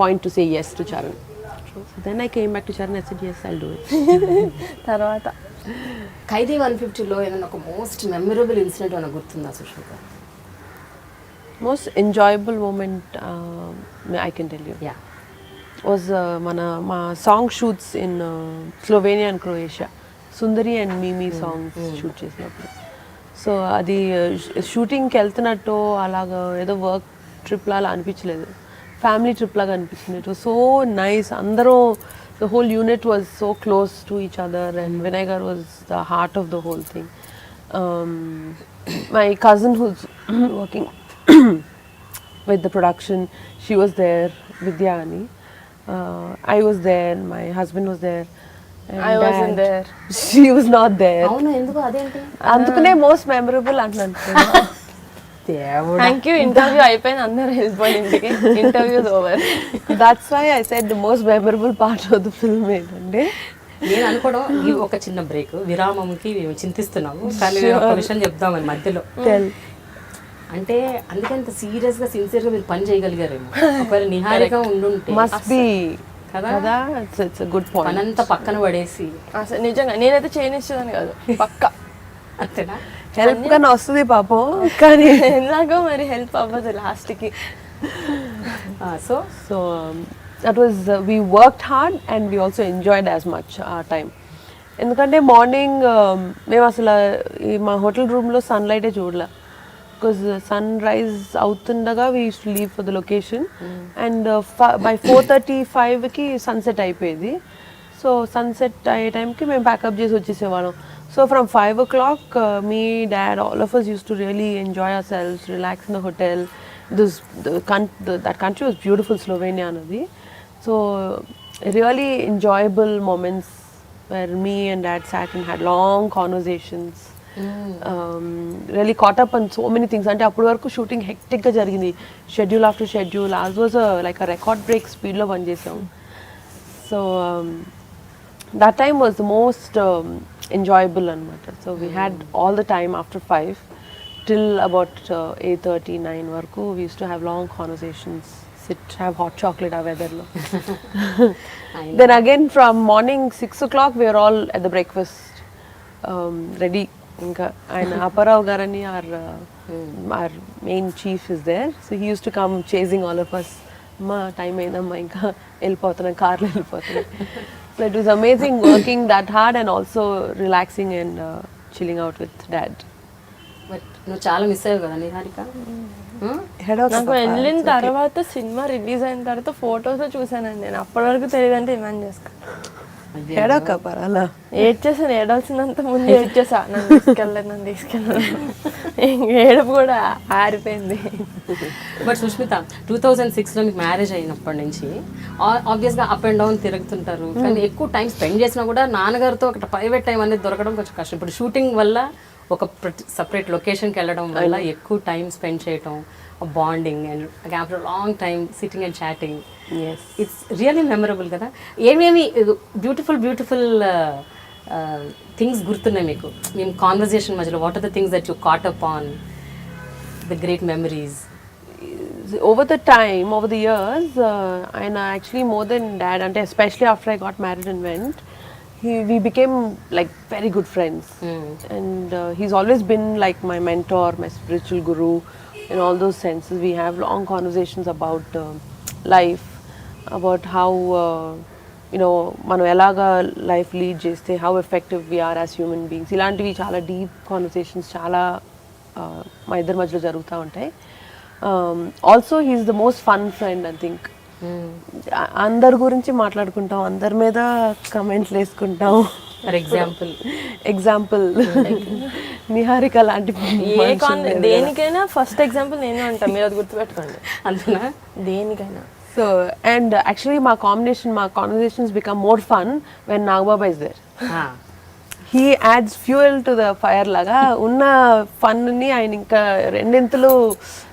point to say yes to Charan. So then I came back to Charan, I said yes, I'll do it. తర్వాత ఖైదీ 150లో ఏదైనా ఒక most memorable incident ఏమైనా గుర్తుందా Sushmita? Most enjoyable moment I can tell you, Yeah. was మా song shoots in Slovenia and Croatia. Sundari and మీమీ songs shoot చేసినప్పుడు. So అది షూటింగ్కి వెళ్తున్నట్టు అలాగా ఏదో వర్క్ ట్రిప్ లాగా అనిపించలేదు, ఫ్యామిలీ ట్రిప్ లాగా అనిపించింది. It was so nice. అందరూ, the whole unit was so close to each other, and Vinay garu was the heart of the whole thing. My cousin who's working with the production, she was there, Vidyani. I was there, my husband was there, and I wasn't there. She was not there. అవును, ఎందుకు అదేంటి? అందుకనే most memorable అంటున్నాను. Thank you, interview అయిపోయింది, అందరూ వెళ్ళిపోయి ఇంటికి, interviews over. That's why I said the most memorable part of the film ఏంటంటే, నేను అనుకోవడం ఈ ఒక చిన్న బ్రేక్ విరామంకి మేము చింతిస్తున్నాము, కానీ నేను ఒక విషయం చెప్దామని మధ్యలో. అంటే అందుకే అంత సీరియస్గా సిన్సియర్గా మీరు పని చేయగలిగారేమో. ఒకవేళ నిహారిక ఉండుంటే must be కదా, it's a good point. పనంతా పక్కన పడేసి అసలు నిజంగా నేనైతే చేయనిచ్చేదాన్ని కాదు, పక్క అంతేనా? హెల్ప్ కన్నా వస్తుంది పాపం, కానీ ఎలాగో మరి హెల్ప్ అవ్వదు లాస్ట్కి. So So that was we worked hard and we also enjoyed as much our time. ఎందుకంటే మార్నింగ్ మేము అసలు ఈ మా హోటల్ రూమ్లో సన్లైటే చూడలే, బికాజ్ సన్ రైజ్ అవుతుండగా we use to leave for the location and by 4:35కి సన్సెట్ అయిపోయేది. సో సన్సెట్ అయ్యే టైంకి మేము ప్యాకప్ చేసి వచ్చేసేవాళ్ళం. So from 5 o'clock me, dad, all of us used to really enjoy ourselves, relax in the hotel. That country was beautiful, Slovenia anadi. So really enjoyable moments where me and dad sat and had long conversations. Really caught up on so many things. Ante appudu varaku shooting hectic ga jarigindi, schedule after schedule. Ours was like a record break speed lo run chesam. So that time was the most enjoyable anamata. So we had all the time after 5 till about 8:30, 9 varaku we used to have long conversations, sit, have hot chocolate our weather lo. Then again from morning 6 o'clock we were all at the breakfast ready. Inka aina Aparav garani our main chief is there, so he used to come chasing all of us. Ma time aindamma inka ellipothana car lo ellipothana. So it was amazing working that hard and also relaxing and chilling out with dad. But నువ్వు చాలా miss అయ్యావు కదా నిహారిక. నాకు వెళ్ళిన తర్వాత cinema release అయిన తర్వాత photos చూసానండి నేను, అప్పటి వరకు తెలియదంటే ఇమాన్ చేసుకో. అలా ఏడ్చేసాను, ఏడాల్సినంత ముందు ఏడ్చేసా, నన్ను తీసుకెళ్ళలేదు. ఏడుపు కూడా ఆరిపోయింది. బట్ సుష్మిత 2006లో మీకు మ్యారేజ్ అయినప్పటి నుంచి ఆబ్వియస్గా అప్ అండ్ డౌన్ తిరుగుతుంటారు, కానీ ఎక్కువ టైం స్పెండ్ చేసినా కూడా నాన్నగారితో ఒక ప్రైవేట్ టైం అనేది దొరకడం కొంచెం కష్టం. ఇప్పుడు షూటింగ్ వల్ల ఒక సపరేట్ లొకేషన్కి వెళ్ళడం వల్ల ఎక్కువ టైం స్పెండ్ చేయటం, bonding and after long time sitting and chatting, it's really memorable కదా. ఏమేమి బ్యూటిఫుల్ థింగ్స్ గుర్తున్నాయి మీకు మేము కాన్వర్జేషన్ మధ్యలో? What are the things that you caught up on the great memories? Over the time, over the years, and actually more than dad, and especially after I got married and went, we became like very good friends. And he's always been like my mentor, my spiritual guru in all those senses. We have long conversations about life, about how మనం ఎలాగా life lead చేస్తే how effective we are as human beings. ఇలాంటివి చాలా deep conversations చాలా మా ఇద్దరి మధ్యలో జరుగుతూ ఉంటాయి. Also he's the most fun friend I think. అందరి గురించి మాట్లాడుకుంటాం, అందరి మీద కమెంట్లు వేసుకుంటాం. ఫర్ ఎగ్జాంపుల్ నిహారిక లాంటి దేనికైనా ఫస్ట్ ఎగ్జాంపుల్ నేను అంటాను, మీరు అది గుర్తుపెట్టుకోండి. అంతేనా? దేనికైనా. సో అండ్ యాక్చువల్లీ మా conversations become more fun when Nagababu is there. He adds fuel to the fire లాగా ఉన్న ఫన్ని ఆయన ఇంకా రెండింతలు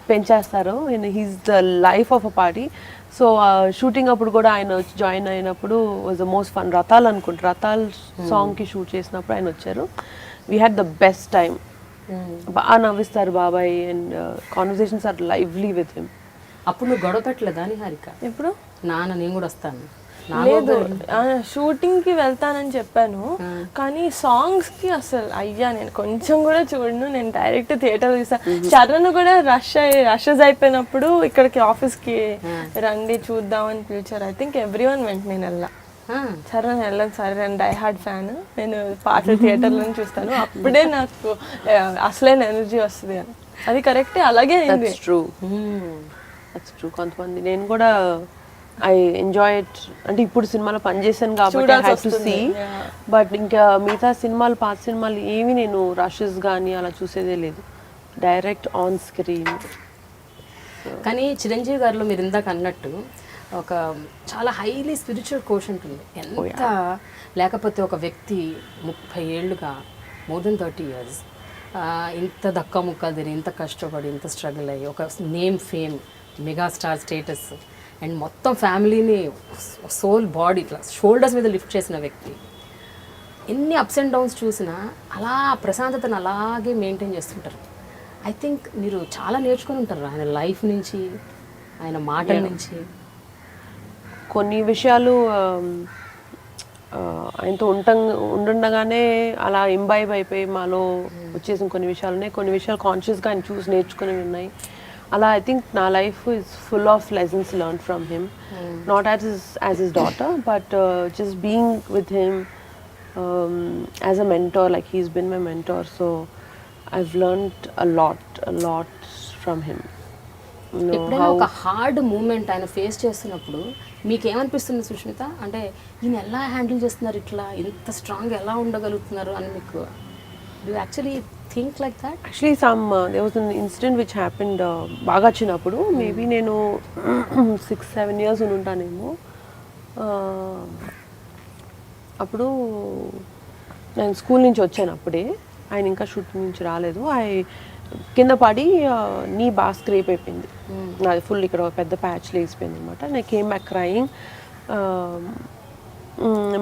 పెంచేస్తారు. He's the life of a party. So shooting అప్పుడు కూడా ఆయన వచ్చి జాయిన్ అయినప్పుడు వాజ్ ద మోస్ట్ ఫన్. రతాల్ సాంగ్కి షూట్ చేసినప్పుడు ఆయన వచ్చారు. We had the best time. బాగా నవ్విస్తారు బాబాయ్ and conversations are lively with him. అప్పుడు నువ్వు గొడవ పెట్టలేదా నిహారిక? ఎప్పుడు? నాన్న నేను కూడా వస్తాను. లేదు, షూటింగ్ కి వెళ్తానని చెప్పాను, కానీ సాంగ్స్ కి అసలు అయ్యా నేను కొంచెం కూడా చూడను. నేను డైరెక్ట్ థియేటర్ చూసాను. చరణ్ కూడా రషెస్ అయిపోయినప్పుడు ఇక్కడికి ఆఫీస్ కి రండి చూద్దామని పిలిచారు. ఐ థింక్ ఎవ్రీవన్ వెంట. నేను వెళ్ళా. చరణ్ వెళ్ళాను, సరే నేను డై హార్డ్ ఫ్యాన్, నేను పాటలు థియేటర్లో చూస్తాను, అప్పుడే నాకు అసలైన ఎనర్జీ వస్తుంది అని. అది కరెక్టే, అలాగే అయింది. That's true. కొంతమంది నేను కూడా ఐ ఎంజాయ్ ఇట్. అంటే ఇప్పుడు సినిమాలో పనిచేసాను కాబట్టి I had to see. But ఇంకా మిగతా సినిమాలు, పాత సినిమాలు ఏమి నేను రషెస్ కానీ అలా చూసేదే లేదు, డైరెక్ట్ ఆన్ స్క్రీన్. కానీ చిరంజీవి గారిలో మీరు ఇందాక అన్నట్టు ఒక చాలా హైలీ స్పిరిచువల్ కోషంట్ ఉంది. ఎంత లేకపోతే ఒక వ్యక్తి 30 ఏళ్ళుగా మోర్ దెన్ 30 years ఇంత దక్కా ముక్కలు తిని, ఇంత కష్టపడి, ఇంత స్ట్రగుల్ అయ్యి, ఒక name, fame, megastar status and మొత్తం ఫ్యామిలీని సోల్ బాడీ ఇట్లా షోల్డర్స్ మీద లిఫ్ట్ చేసిన వ్యక్తి ఎన్ని అప్స్ అండ్ డౌన్స్ చూసినా అలా ప్రశాంతతను అలాగే మెయింటైన్ చేస్తుంటారు. ఐ థింక్ మీరు చాలా నేర్చుకొని ఉంటారు ఆయన లైఫ్ నుంచి, ఆయన మాటల నుంచి. కొన్ని విషయాలు ఆయనతో ఉండుండగానే అలా ఇంబైబ్ అయిపోయి మాలో వచ్చేసిన కొన్ని విషయాలు ఉన్నాయి. కొన్ని విషయాలు కాన్షియస్గా ఆయన చూసి నేర్చుకునేవి ఉన్నాయి. అలా I think నా life is full of lessons learned from him. Not as his daughter, but just being with him as a mentor. Like he's been my mentor, so I've learned a lot from him. ఎప్పుడైనా ఒక hard moment ఆయన face చేస్తున్నప్పుడు మీకు ఏమనిపిస్తుంది సుష్మిత? అంటే ఈయన ఎలా handle చేస్తున్నారు, ఇట్లా ఇంత స్ట్రాంగ్ ఎలా ఉండగలుగుతున్నారు అని మీకు you actually think like that? Actually, there was an incident which happened బాగా చిన్నప్పుడు, మేబీ నేను 6-7 years ఉంటానేమో. అప్పుడు నేను స్కూల్ నుంచి వచ్చాను అప్పుడే, ఆయన ఇంకా షూటింగ్ నుంచి రాలేదు. కింద పడి నీ బాగా స్క్రేప్ అయిపోయింది, నాది ఫుల్ ఇక్కడ పెద్ద ప్యాచ్ లేసిపోయింది అనమాట. నేను కేమ్ బ్యాక్ క్రయింగ్.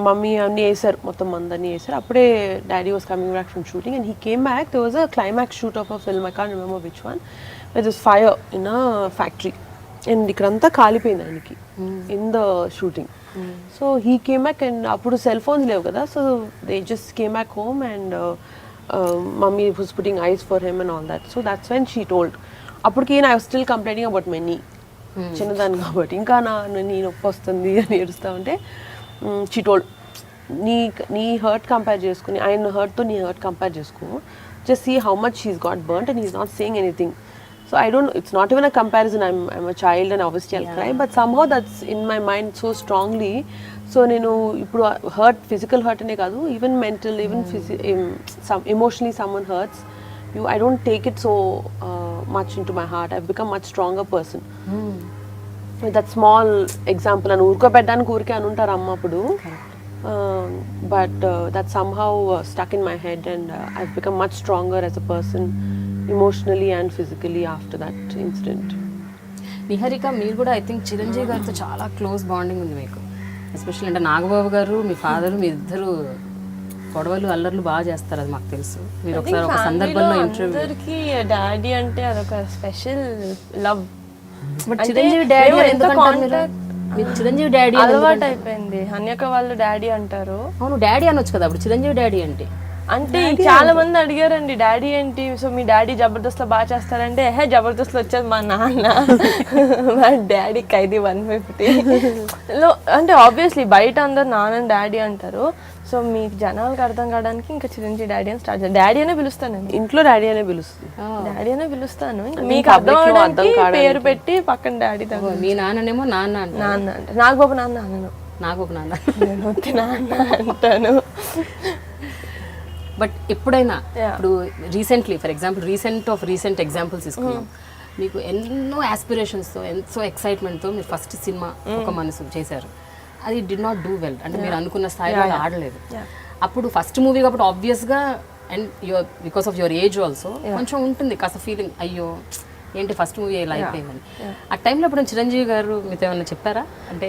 మమ్మీ అన్నీ వేసారు, మొత్తం అందరినీ వేసారు. అప్పుడే daddy was coming back from shooting and he came back. There was a climax shoot of a film, I can't remember which one, with this fire in a factory and ఇక్కడంతా కాలిపోయింది ఆయనకి in the shooting. So he came back and అప్పుడు cell phones లేవు కదా, so they just came back home and mummy was putting ice for him and all that. So that's when she told. అప్పటికి I was still complaining about my knee. చిన్నదాన్ని కాబట్టి ఇంకా నీ నొప్పి వస్తుంది అని ఏడుస్తూ ఉంటే she told, నీ హర్ట్ కంపేర్ చేసుకుని ఆయన హర్ట్తో నీ హర్ట్ కంపేర్ చేసుకో, just see how much he's got burnt and he's not saying anything. So I don't, it's not even a comparison. I'm a child and obviously I'll cry, but somehow that's in my mind so strongly. So నేను ఇప్పుడు hurt, physical hurt అనే కాదు, even mental, even emotionally someone hurts you, I don't take it so much in to my heart. I become much stronger person. That small example అని ఊరుకోబెట్టడానికి ఊరికే అని ఉంటారు అమ్మ అప్పుడు, but that somehow stuck in my head and I become much stronger as a person emotionally and physically after that incident. Niharika, మీరు కూడా I think Chiranjeevi గారితో చాలా క్లోజ్ బాండింగ్ ఉంది మీకు, ఎస్పెషల్లీ అంటే నాగబాబు గారు మీ ఫాదర్ మీ ఇద్దరు గొడవలు అల్లర్లు బాగా చేస్తారు, అది మాకు తెలుసు. మీరు ఒకసారి ఒక సందర్భంలో ఇంటర్వ్యూకి డాడీ అంటే అదొక special love. But Chiranjeevi daddy Chiranjeevi daddy అలవాటు అయిపోయింది. హన్యక వాళ్ళు డాడీ అంటారు. అవును, డాడీ అనొచ్చు కదా అప్పుడు, చిరంజీవి డాడీ అంటే చాలా మంది అడిగారండి డాడీ ఏంటి, సో మీ డాడీ జబర్దస్త్ లో బాగా చేస్తారంటే జబర్దస్త్ లో వచ్చేది మా నాన్న, మా డాడీ ఖైదీ 150 లో. అంటే ఆబ్వియస్లీ బయట అందరు నాన్న డాడీ అంటారు, సో మీకు జనాలకు అర్థం కావడానికి ఇంకా చిరంజీవి డాడీ అని స్టార్ట్ చేయాలి. డాడీ అనే పిలుస్తాను, ఇంట్లో డాడీ అనే పిలుస్తుంది, డాడీ అనే పిలుస్తాను. మీకు అర్థం అవడానికి పేరు పెట్టి పక్కన డాడీ. మీ నాన్ననేమో నాన్న అంటే నాగబాబు నాన్న అన్నను, నాగబాబు నాన్న నాన్న అంటాను. బట్ ఎప్పుడైనా ఇప్పుడు recently, for example recent examples తీసుకున్నాం, మీకు ఎన్నో ఆస్పిరేషన్స్తో ఎంతో ఎక్సైట్మెంట్తో మీరు ఫస్ట్ సినిమా ఒక మనసు చేశారు, అది డి నాట్ డూ వెల్, అంటే మీరు అనుకున్న స్థాయిలో ఆడలేదు. అప్పుడు ఫస్ట్ మూవీ కాబట్టి ఆబ్వియస్గా and your because of your age also కొంచెం ఉంటుంది కాస్త ఫీలింగ్, అయ్యో ఏంటి ఫస్ట్ మూవీ ఇలా అయిపోయిందని. ఆ టైంలో ఇప్పుడు చిరంజీవి గారు మీతో ఏమన్నా చెప్పారా? అంటే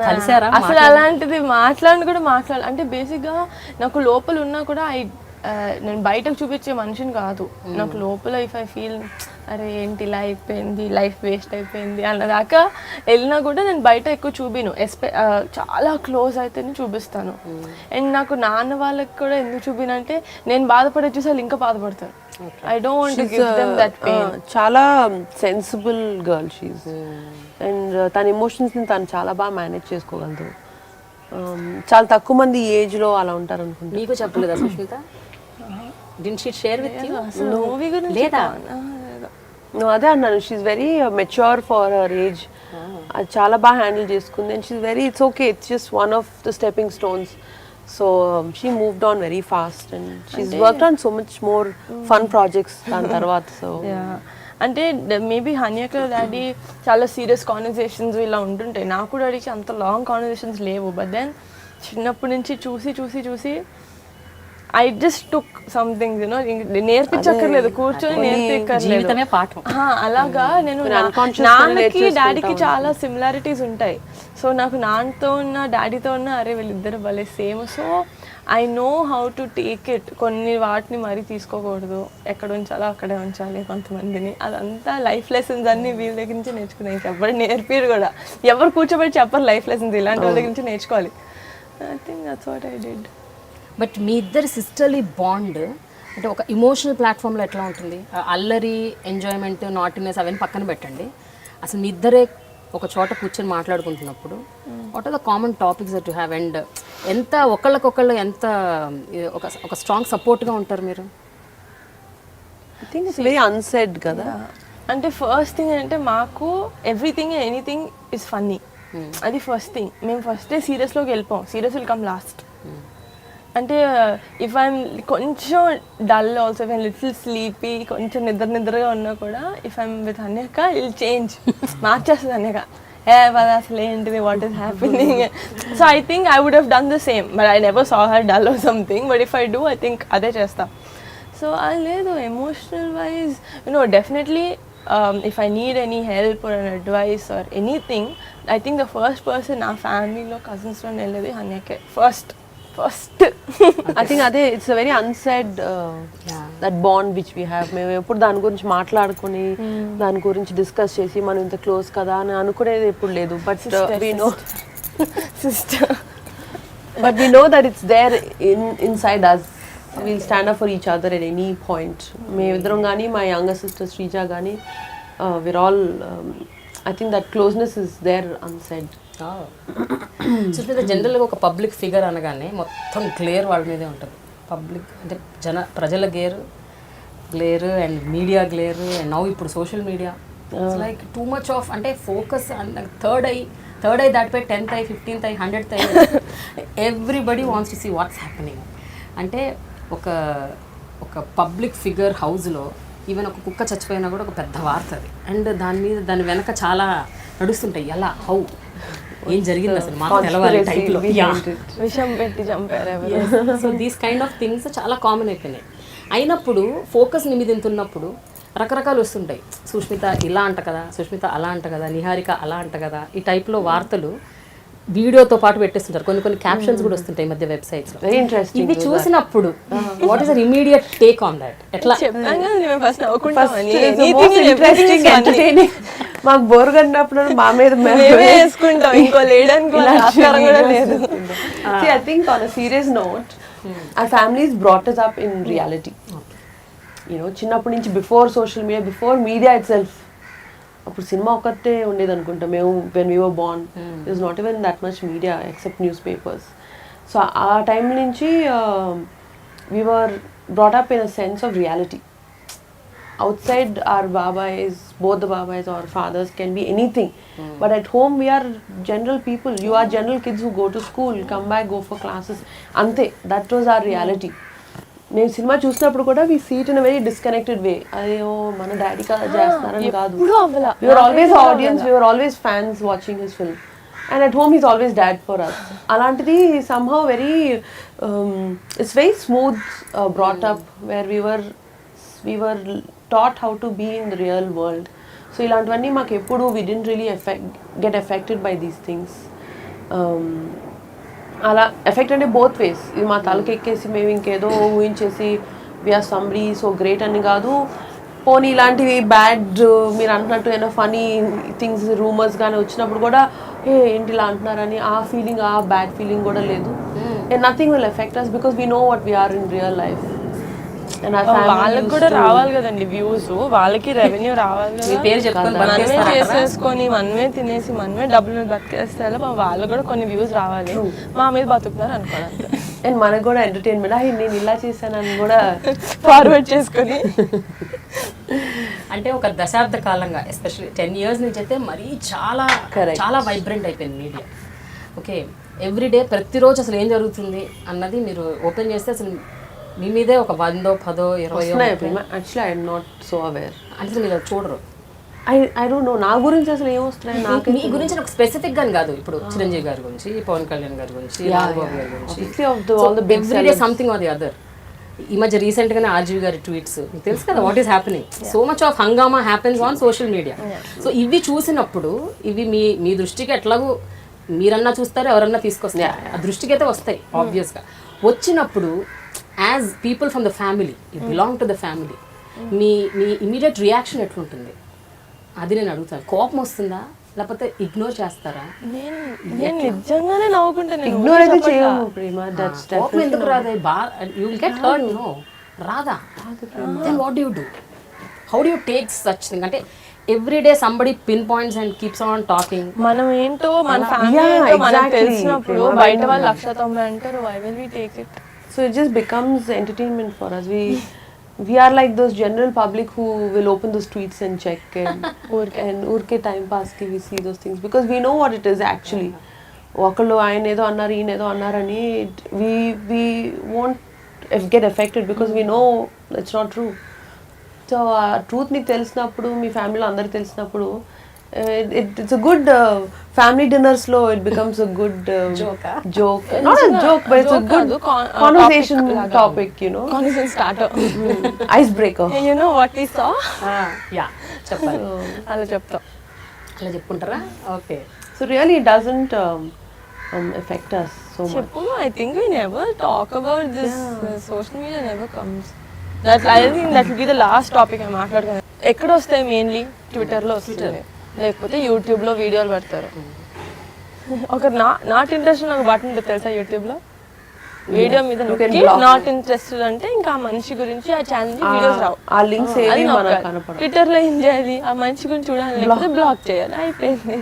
కలిసారా? అసలు అలాంటిది మాట్లాడి అంటే బేసిక్గా నాకు లోపల ఉన్నా కూడా నేను బయటకు చూపించే మనిషిని కాదు. నాకు లోపల ఇఫ్ ఐ ఫీల్ అరే ఏంటి ఇలా అయిపోయింది, లైఫ్ వేస్ట్ అయిపోయింది అన్నదాకా వెళ్ళినా కూడా నేను బయట ఎక్కువ చూపిను. చాలా క్లోజ్ అయితేనే చూపిస్తాను. అండ్ నాకు నాన్న వాళ్ళకి కూడా ఎందుకు చూపినంటే నేను బాధపడే చూసి వాళ్ళు ఇంకా బాధపడతారు. I don't want to give them that pain. చాలా సెన్సిబుల్ గర్ల్ షీస్ అండ్ తన ఎమోషన్స్ని తను చాలా బాగా మేనేజ్ చేసుకోగలదు. చాలా తక్కువ మంది ఏజ్లో అలా ఉంటారు అనుకుంటా. మీకు చెప్పలేదా Sushmita? Didn't she share with you? Movie గురించి లేదా? అదే అన్నాను, she's very mature for her age. అది చాలా బాగా హ్యాండిల్ చేసుకుంది and she's very, it's okay, it's just one of the stepping stones. So she moved on very fast and she's worked on so much more fun projects దాని తర్వాత. So అంటే maybe హన్యక daddy చాలా serious conversations ఇలా ఉంటుంటాయి, నాకు డాడీకి అంత లాంగ్ కాన్వర్సేషన్స్ లేవు. బట్ దెన్ చిన్నప్పటి నుంచి చూసి I just took something you know, నేర్పించక్కర్లేదు, కూర్చొని నేర్పించక్కర్లేదు. అలాగా నేను నాన్నకి డాడీకి చాలా సిమిలారిటీస్ ఉంటాయి. సో నాకు నాన్నతో ఉన్న డాడీతో ఉన్న అరే వీళ్ళిద్దరు భలే same. So I know how to take it. కొన్ని వాటిని మరీ తీసుకోకూడదు, ఎక్కడ ఉంచాలో అక్కడే ఉంచాలి కొంతమందిని. అదంతా లైఫ్ లెసన్స్ అన్ని వీళ్ళ దగ్గర నుంచి నేర్చుకున్నాయి. ఎవరు నేర్పిరు కూడా, ఎవరు కూర్చోబెట్టి చెప్పరు లైఫ్ లెసన్స్, ఇలాంటి వాళ్ళ దగ్గర నుంచి నేర్చుకోవాలి. I think that's what I did. But మీ ఇద్దరి సిస్టర్లీ బాండ్ అంటే ఒక ఇమోషనల్ ప్లాట్ఫామ్లో ఎట్లా ఉంటుంది? అల్లరి, ఎంజాయ్మెంట్, నాటినెస్ అవన్నీ పక్కన పెట్టండి. అసలు మీ ఇద్దరే ఒక చోట కూర్చొని మాట్లాడుకుంటున్నప్పుడు what are the common topics that you have, and ఎంత ఒకళ్ళకొకళ్ళు ఎంత ఒక స్ట్రాంగ్ సపోర్ట్గా ఉంటారు మీరు? I think it's very unsaid కదా. అంటే ఫస్ట్ థింగ్ అంటే మాకు ఎవ్రీథింగ్ ఎనీథింగ్ ఇస్ ఫన్నీ. అది ఫస్ట్ థింగ్. మేము ఫస్ట్ డే సీరియస్లోకి వెళ్ళిపోం, సీరియస్ విల్ కమ్ లాస్ట్. అంటే ఇఫ్ ఐఎమ్ కొంచెం dull also, if I'm little sleepy, కొంచెం నిద్రగా ఉన్నా కూడా ఇఫ్ ఐఎమ్ విత్ అన్యక ఇల్ చేంజ్, మార్చేస్తుంది అన్యక. పద అసలు ఏంటిది, what is happening. So I think I would have done the same, but I never saw her dull or something. But if I do, I think అదే చేస్తా. So అది లేదు, emotional wise definitely if I need any help or an advice or anything, I think the first person నా ఫ్యామిలీలో కజిన్స్లో వెళ్ళేది హన్యకే first. I think అదే it's very unsaid that bond which we have. మేము ఎప్పుడు దాని గురించి మాట్లాడుకుని దాని గురించి డిస్కస్ చేసి మనం ఇంత క్లోజ్ కదా అని అనుకునేది ఎప్పుడు లేదు. But we know sister, but we know that it's there inside us. We'll stand up for each other at any point. మేమిద్దరం కానీ మా యంగర్ సిస్టర్ శ్రీజ కానీ we're all I think that closeness is there unsaid. Sushmita, జనరల్గా ఒక public figure అనగానే మొత్తం glare వాళ్ళ మీదే ఉంటుంది. పబ్లిక్ అంటే ప్రజల glare and media glare, and now ఇప్పుడు social media like too much of, అంటే ఫోకస్ థర్డ్ ఐ దాటిపై 10th eye 15th eye 100th eye everybody wants to see what's happening. అంటే ఒక పబ్లిక్ ఫిగర్ హౌస్లో ఈవెన్ ఒక కుక్క చచ్చిపోయినా కూడా ఒక పెద్ద వార్త అది. అండ్ దాని వెనక చాలా నడుస్తుంటాయి, ఎలా హౌ ఏం జరిగింది అసలు మాకు తెలవాలి టైప్లో, విషం పెట్టి చంపారు. So these kind of things చాలా కామన్ అయిపోయినాయి. అయినప్పుడు ఫోకస్ నిమిదింతున్నప్పుడు రకరకాలు వస్తుంటాయి. సుష్మిత ఇలా అంట కదా, సుష్మిత అలా అంట కదా, నిహారిక అలా అంట కదా, ఈ టైప్లో వార్తలు వీడియోతో పాటు పెట్టేస్తుంటారు. కొన్ని క్యాప్షన్స్ కూడా వస్తుంటాయి ఈ మధ్య వెబ్సైట్స్ లో. Very interesting. ఇవి చూసినప్పుడు what is the immediate take on that? ఎట్లా మాకు బోర్ కట్టినప్పుడు మా మీద వేసుకుంటాం, ఇంకో లేడానికి లేదు. I think on a serious note, our families brought us up in reality. చిన్నప్పటి నుంచి before social media, before media it self, అప్పుడు సినిమా ఒక్కటే ఉండేది అనుకుంటా మేము when we were born. It was not even that much media except news papers. So ఆ time నుంచి we were brought up in a sense of reality. outside our babais, both the babais or fathers can be anything, but at home we are general people. You are general kids who go to school, come back, go for classes, ante. That was our reality. నేను cinema చూసినప్పుడు కూడా we see it in a very disconnected way. అయ్యో మన daddy కదా చేస్తారని కాదు. We were always audience, we were always fans watching his film, and at home he's always dad for us. అలాంటిది somehow very it's very smooth brought up where we were taught how to be in the real world. So ఇలాంటివన్నీ మాకు ఎప్పుడు we didn't really get affected by these things. అలా effect అంటే both ways. ఇది మా తలకి ఎక్కేసి మేము ఇంకేదో ఊహించేసి వీఆర్ సంబడి సో గ్రేట్ అని కాదు. పోనీ ఇలాంటివి బ్యాడ్ మీరు అంటున్నట్టు ఏదో ఫనీ థింగ్స్ రూమర్స్ కానీ వచ్చినప్పుడు కూడా ఏంటి ఇలా అంటున్నారని ఆ ఫీలింగ్, ఆ బ్యాడ్ ఫీలింగ్ కూడా లేదు. And nothing will effect us because we know what we are in real life. వాళ్ళకి కూడా రావాలి కదండి వ్యూస్, వాళ్ళకి రెవెన్యూ రావాలి కదా. మనమే చేసేసుకొని మనమే తినేసి మనమే డబ్బులు బతికేస్తే వాళ్ళు కూడా కొన్ని వ్యూస్ రావాలి. మా మీద బతుకుతున్నారు అనుకోవాలి. అండ్ మనకు కూడా ఎంటర్టైన్మెంట్, నేను ఇలా చేశానని కూడా ఫార్వర్డ్ చేసుకొని. అంటే ఒక దశాబ్ద కాలంగా ఎస్పెషల్లీ 10 years నుంచి అయితే మరీ చాలా చాలా వైబ్రెంట్ అయిపోయింది మీడియా. ఓకే, ఎవ్రీడే ప్రతిరోజు అసలు ఏం జరుగుతుంది అన్నది మీరు ఓపెన్ చేస్తే అసలు మీ మీదే ఒక 100, 10, 20. Actually I'm not so aware. అంటే మీరు చూడరు. ఐ డోంట్ నో నా గురించి అసలు ఏమొస్తున్నాయి. నాకు మీ గురించి నాకు స్పెసిఫిక్ గాని కాదు, ఇప్పుడు చిరంజీవి గారి గురించి, పవన్ కళ్యాణ్ గారి గురించి, రాఘబాబు గారి గురించి, everyday something or the other. ఈ మధ్య రీసెంట్ గానే ఆర్జీవి గారి ట్వీట్స్ మీకు తెలుసు కదా, what is happening. So much of హంగామా happens on social media. So ఇవి చూసినప్పుడు ఇవి మీ దృష్టికి ఎట్లాగూ మీరన్నా చూస్తారు, ఎవరన్నా తీసుకొస్తారు, ఆ దృష్టికి అయితే వస్తాయి ఆబ్వియస్గా. వచ్చినప్పుడు as people from the family, you belong to the family, me immediate reaction ఎట్లుంటుంది అది నేను అడుగుతాను. కోపం వస్తుందా లేకపోతే ఇగ్నోర్ చేస్తారా? నేను నిజంగానే నవ్వుకుంటాను. ఇగ్నోర్ అయితే చేయము ప్రేమ. కోపం ఎందుకు రాదు? You will get hurt. No, రాదా? Then what do? How do take such thing? అంటే everyday somebody pin points and keeps on talking. మనం ఏంటో మన ఫ్యామిలీ ఏంటో మనకు తెలిసినప్పుడు బయట వాళ్ళు 190 అంటారు. Why will we take it? So it just becomes entertainment for us. We are like those general public who will open those tweets and check and urke time pass ki we see those things because we know what it is actually. ఒకళ్ళు ఆయన ఏదో అన్నారు ఈయన ఏదో అన్నారని we won't get affected because we know it's not true. So ఆ truth నీకు తెలిసినప్పుడు మీ ఫ్యామిలీలో అందరికి తెలిసినప్పుడు it's a good family dinners lo it becomes a good joke not a joke but it's a good conversation topic you know, conversation starter, icebreaker. you know what we saw? Yeah, చెప్పాలి. అలా చెప్తా, అలా చెప్పుకుంటారా? Okay. So really it doesn't affect us so much. చెప్పు. I think we never talk about this. Social media never comes. I think that will be the last topic I మాట్లాడుకున్నాను. ఎక్కడ వస్తాయి? Mainly ట్విట్టర్లో వస్తుంది, లేకపోతే యూట్యూబ్లో వీడియోలు పెడతారు. ఒక నాట్ ఇంట్రెస్టెడ్ ఒక బటన్ ఉంటుంది తెలుసా యూట్యూబ్లో? వీడియో మీద నాట్ ఇంట్రెస్టెడ్ అంటే ఇంకా ఆ మనిషి గురించి ఆ ఛానల్ వీడియోస్ రావు. ఆ లింక్స్ ఏవి మనకు కనపడవు. ట్విట్టర్లో ఏం చేయాలి? ఆ మనిషి గురించి చూడాలి, లేకపోతే బ్లాక్ చేయాలి, అయిపోయింది.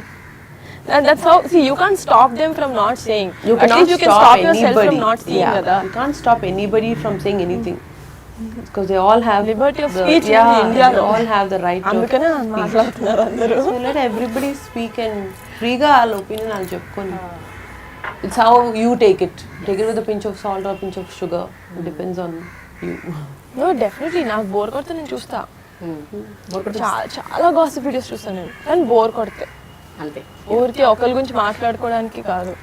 That's how, see, you can't stop them from not saying. You At least you can stop yourself from not saying that. You can't stop anybody from saying anything. Because they all have liberty of speech in India. They all have the right to అందుకనే మాట్లాడుతున్నారు అందరూ. So let everybody speak and freega all opinion I'll చెప్పుకోండి. It's how you take it with a pinch of salt or a pinch of sugar. It depends on you. No, definitely నాకు bore కొడితే నేను చూస్తా. చాలా gossip videos చూస్తాను నేను, కానీ bore కొడితే అంతే. ఊరికి ఒకరి గురించి మాట్లాడుకోవడానికి కాదు.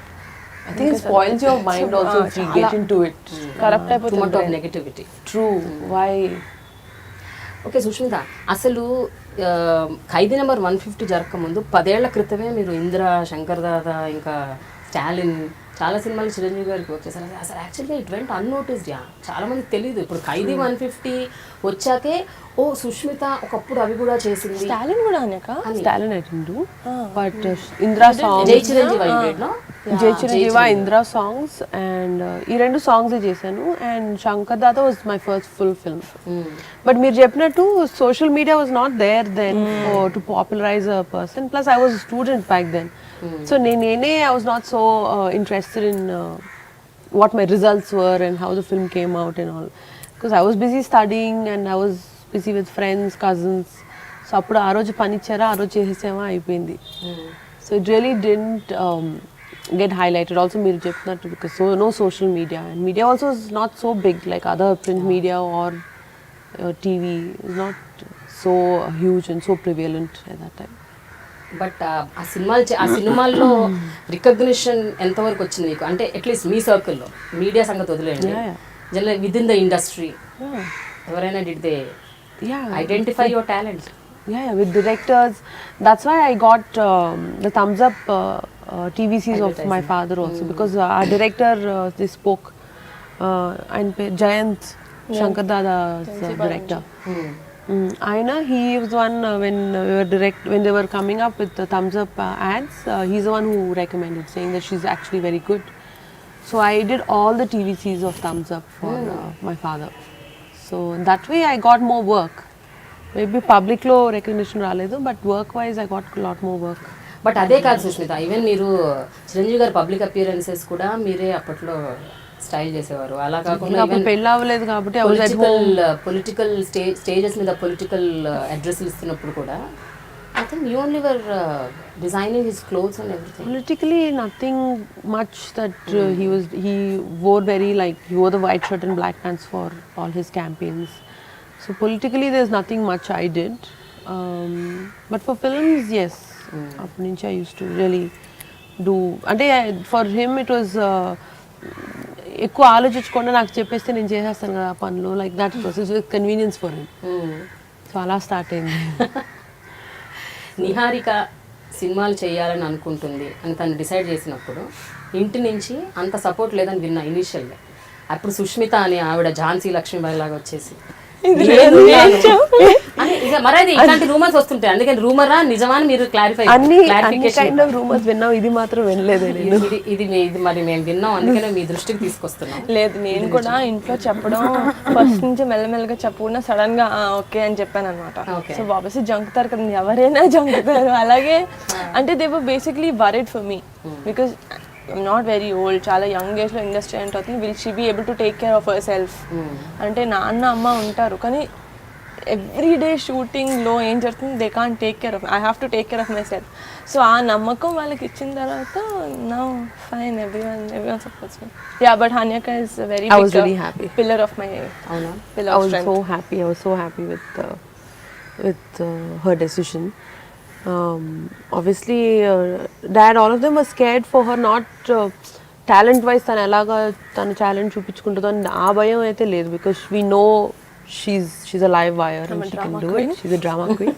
I think it spoils your mind also if you get into it. Corrupt అయిపోతుంది. Too much of negativity. True. Why? Okay Sushmita, అసలు ఖైదీ నెంబర్ 150 జరగకముందు 10 ఏళ్ల క్రితమే మీరు ఇందిరా, శంకర్ దాదా, ఇంకా స్టాలిన్, చాలా సినిమాలు చిరంజీవి గారికి వర్క్ చేశారు. అసలు యాక్చువల్గా ఇట్ వెంట్ అన్నోటిస్డ్. చాలా మందికి తెలియదు. ఇప్పుడు ఖైదీ 150 వచ్చాకే ఓ సుష్మిత ఒకప్పుడు అవి కూడా చేసింది. స్టాలిన్ కూడా అనేక Stalin I didn't do. But Indra songs, జై చిరంజీవి అయిపోయాడు. జై చిరంజీవి, ఇందిరా సాంగ్స్ అండ్ ఈ రెండు సాంగ్స్ చేశాను. And Shankar Dada was my first full film. But మీరు చెప్పినట్టు social media was not there then to popularise a person. Plus I was student back then. So నేనే I was not so interested in what my results were and how the film came out and all. Because I was busy studying and I was busy with friends, cousins. So అప్పుడు ఆ రోజు పని ఇచ్చారా, ఆ రోజు చేసేసామా, అయిపోయింది. So it really didn't get highlighted. Also మీరు చెప్తున్నట్టు because no social media, and media also is not so big like other print media or TV is not so huge and so prevalent at that time. But ఆ సినిమాల్లో recognition ఎంతవరకు వచ్చింది మీకు? అంటే at least మీ సర్కిల్లో, media సంగతి వదిలేయండి, general with in the industry ఎవరైనా did they identify your talent? Yeah, with directors. That's why I got the thumbs up TVCs of my father also, because our director they spoke and Jayant Shankar Dada's director. Aina, he was one when they were coming up with the thumbs up ads, he's the one who recommended, saying that she's actually very good. So I did all the TVCs of thumbs up for my father. So that way I got more work. Maybe public lo recognition రాలేదు, but work wise I got a lot more work. But అదే కాదు Sushmita, even మీరు చిరంజీవి గారి public appearances కూడా మీరే అప్పట్లో style చేసేవారు. అలా కాకుండా పెళ్ళి అవ్వలేదు కాబట్టి పొలిటికల్ స్టేజెస్ మీద పొలిటికల్ అడ్రస్లు ఇస్తున్నప్పుడు కూడా I think you only were designing his clothes and everything. Politically, nothing much that he wore he wore the white shirt and black pants for all his campaigns. So politically, there's nothing much I did. But for films, yes. Appuninchi I used to really do. Ante for him it was ఎక్కువ ఆలోచించకుండా నాకు చెప్పేస్తే నేను చేసేస్తాను కదా పనులు, like that process with convenience for him. So అలా start అయింది. నిహారిక సినిమాలు చేయాలని అనుకుంటుంది అని తను డిసైడ్ చేసినప్పుడు ఇంటి నుంచి అంత సపోర్ట్ లేదని విన్నా ఇనీషియల్గా. అప్పుడు సుష్మిత అని ఆవిడ ఝాన్సీ లక్ష్మీబాయి లాగా వచ్చేసి మరి అది ఇట్లాంటి రూమర్స్ వస్తుంటాయి, అందుకని రూమరా నిజమా అని మీరు అన్ని కైండ్ ఆఫ్ రూమర్స్ విన్నాం, ఇది మాత్రం వినలేదు నేను. ఇది మరి మేము విన్నాం, అందుకనే మీ దృష్టికి తీసుకొస్తున్నాం. లేదు, నేను కూడా ఇంట్లో చెప్పడం ఫస్ట్ నుంచి మెల్లమెల్లగా చెప్పకుండా సడన్ గా ఓకే అని చెప్పాను అనమాట. సో ఆబ్వియస్లీ జంకుతారు కదా, ఎవరైనా జంకుతారు. అలాగే అంటే they were basically worried for me because I'm not very old, చాలా యంగ్ ఏజ్ లో ఇండస్ట్రీ ఎంటర్ అవుతుంది. Will she be able to take care of her self అంటే నాన్న అమ్మ ఉంటారు, కానీ ఎవ్రీ డే షూటింగ్లో ఏం జరుగుతుంది, they can't take care of, I have to take care of my self. So ఆ నమ్మకం వాళ్ళకి ఇచ్చిన తర్వాత now fine, everyone supports me. Yeah, but హన్యక is very big pillar of my pillar of strength. I was so happy with her decision. Obviously dad, all of them were scared for her, not talent wise తను ఎలాగా తన talent చూపించుకుంటుందో ఆ భయం అయితే లేదు, because we know she's a live wire and she can do it. She's a drama queen.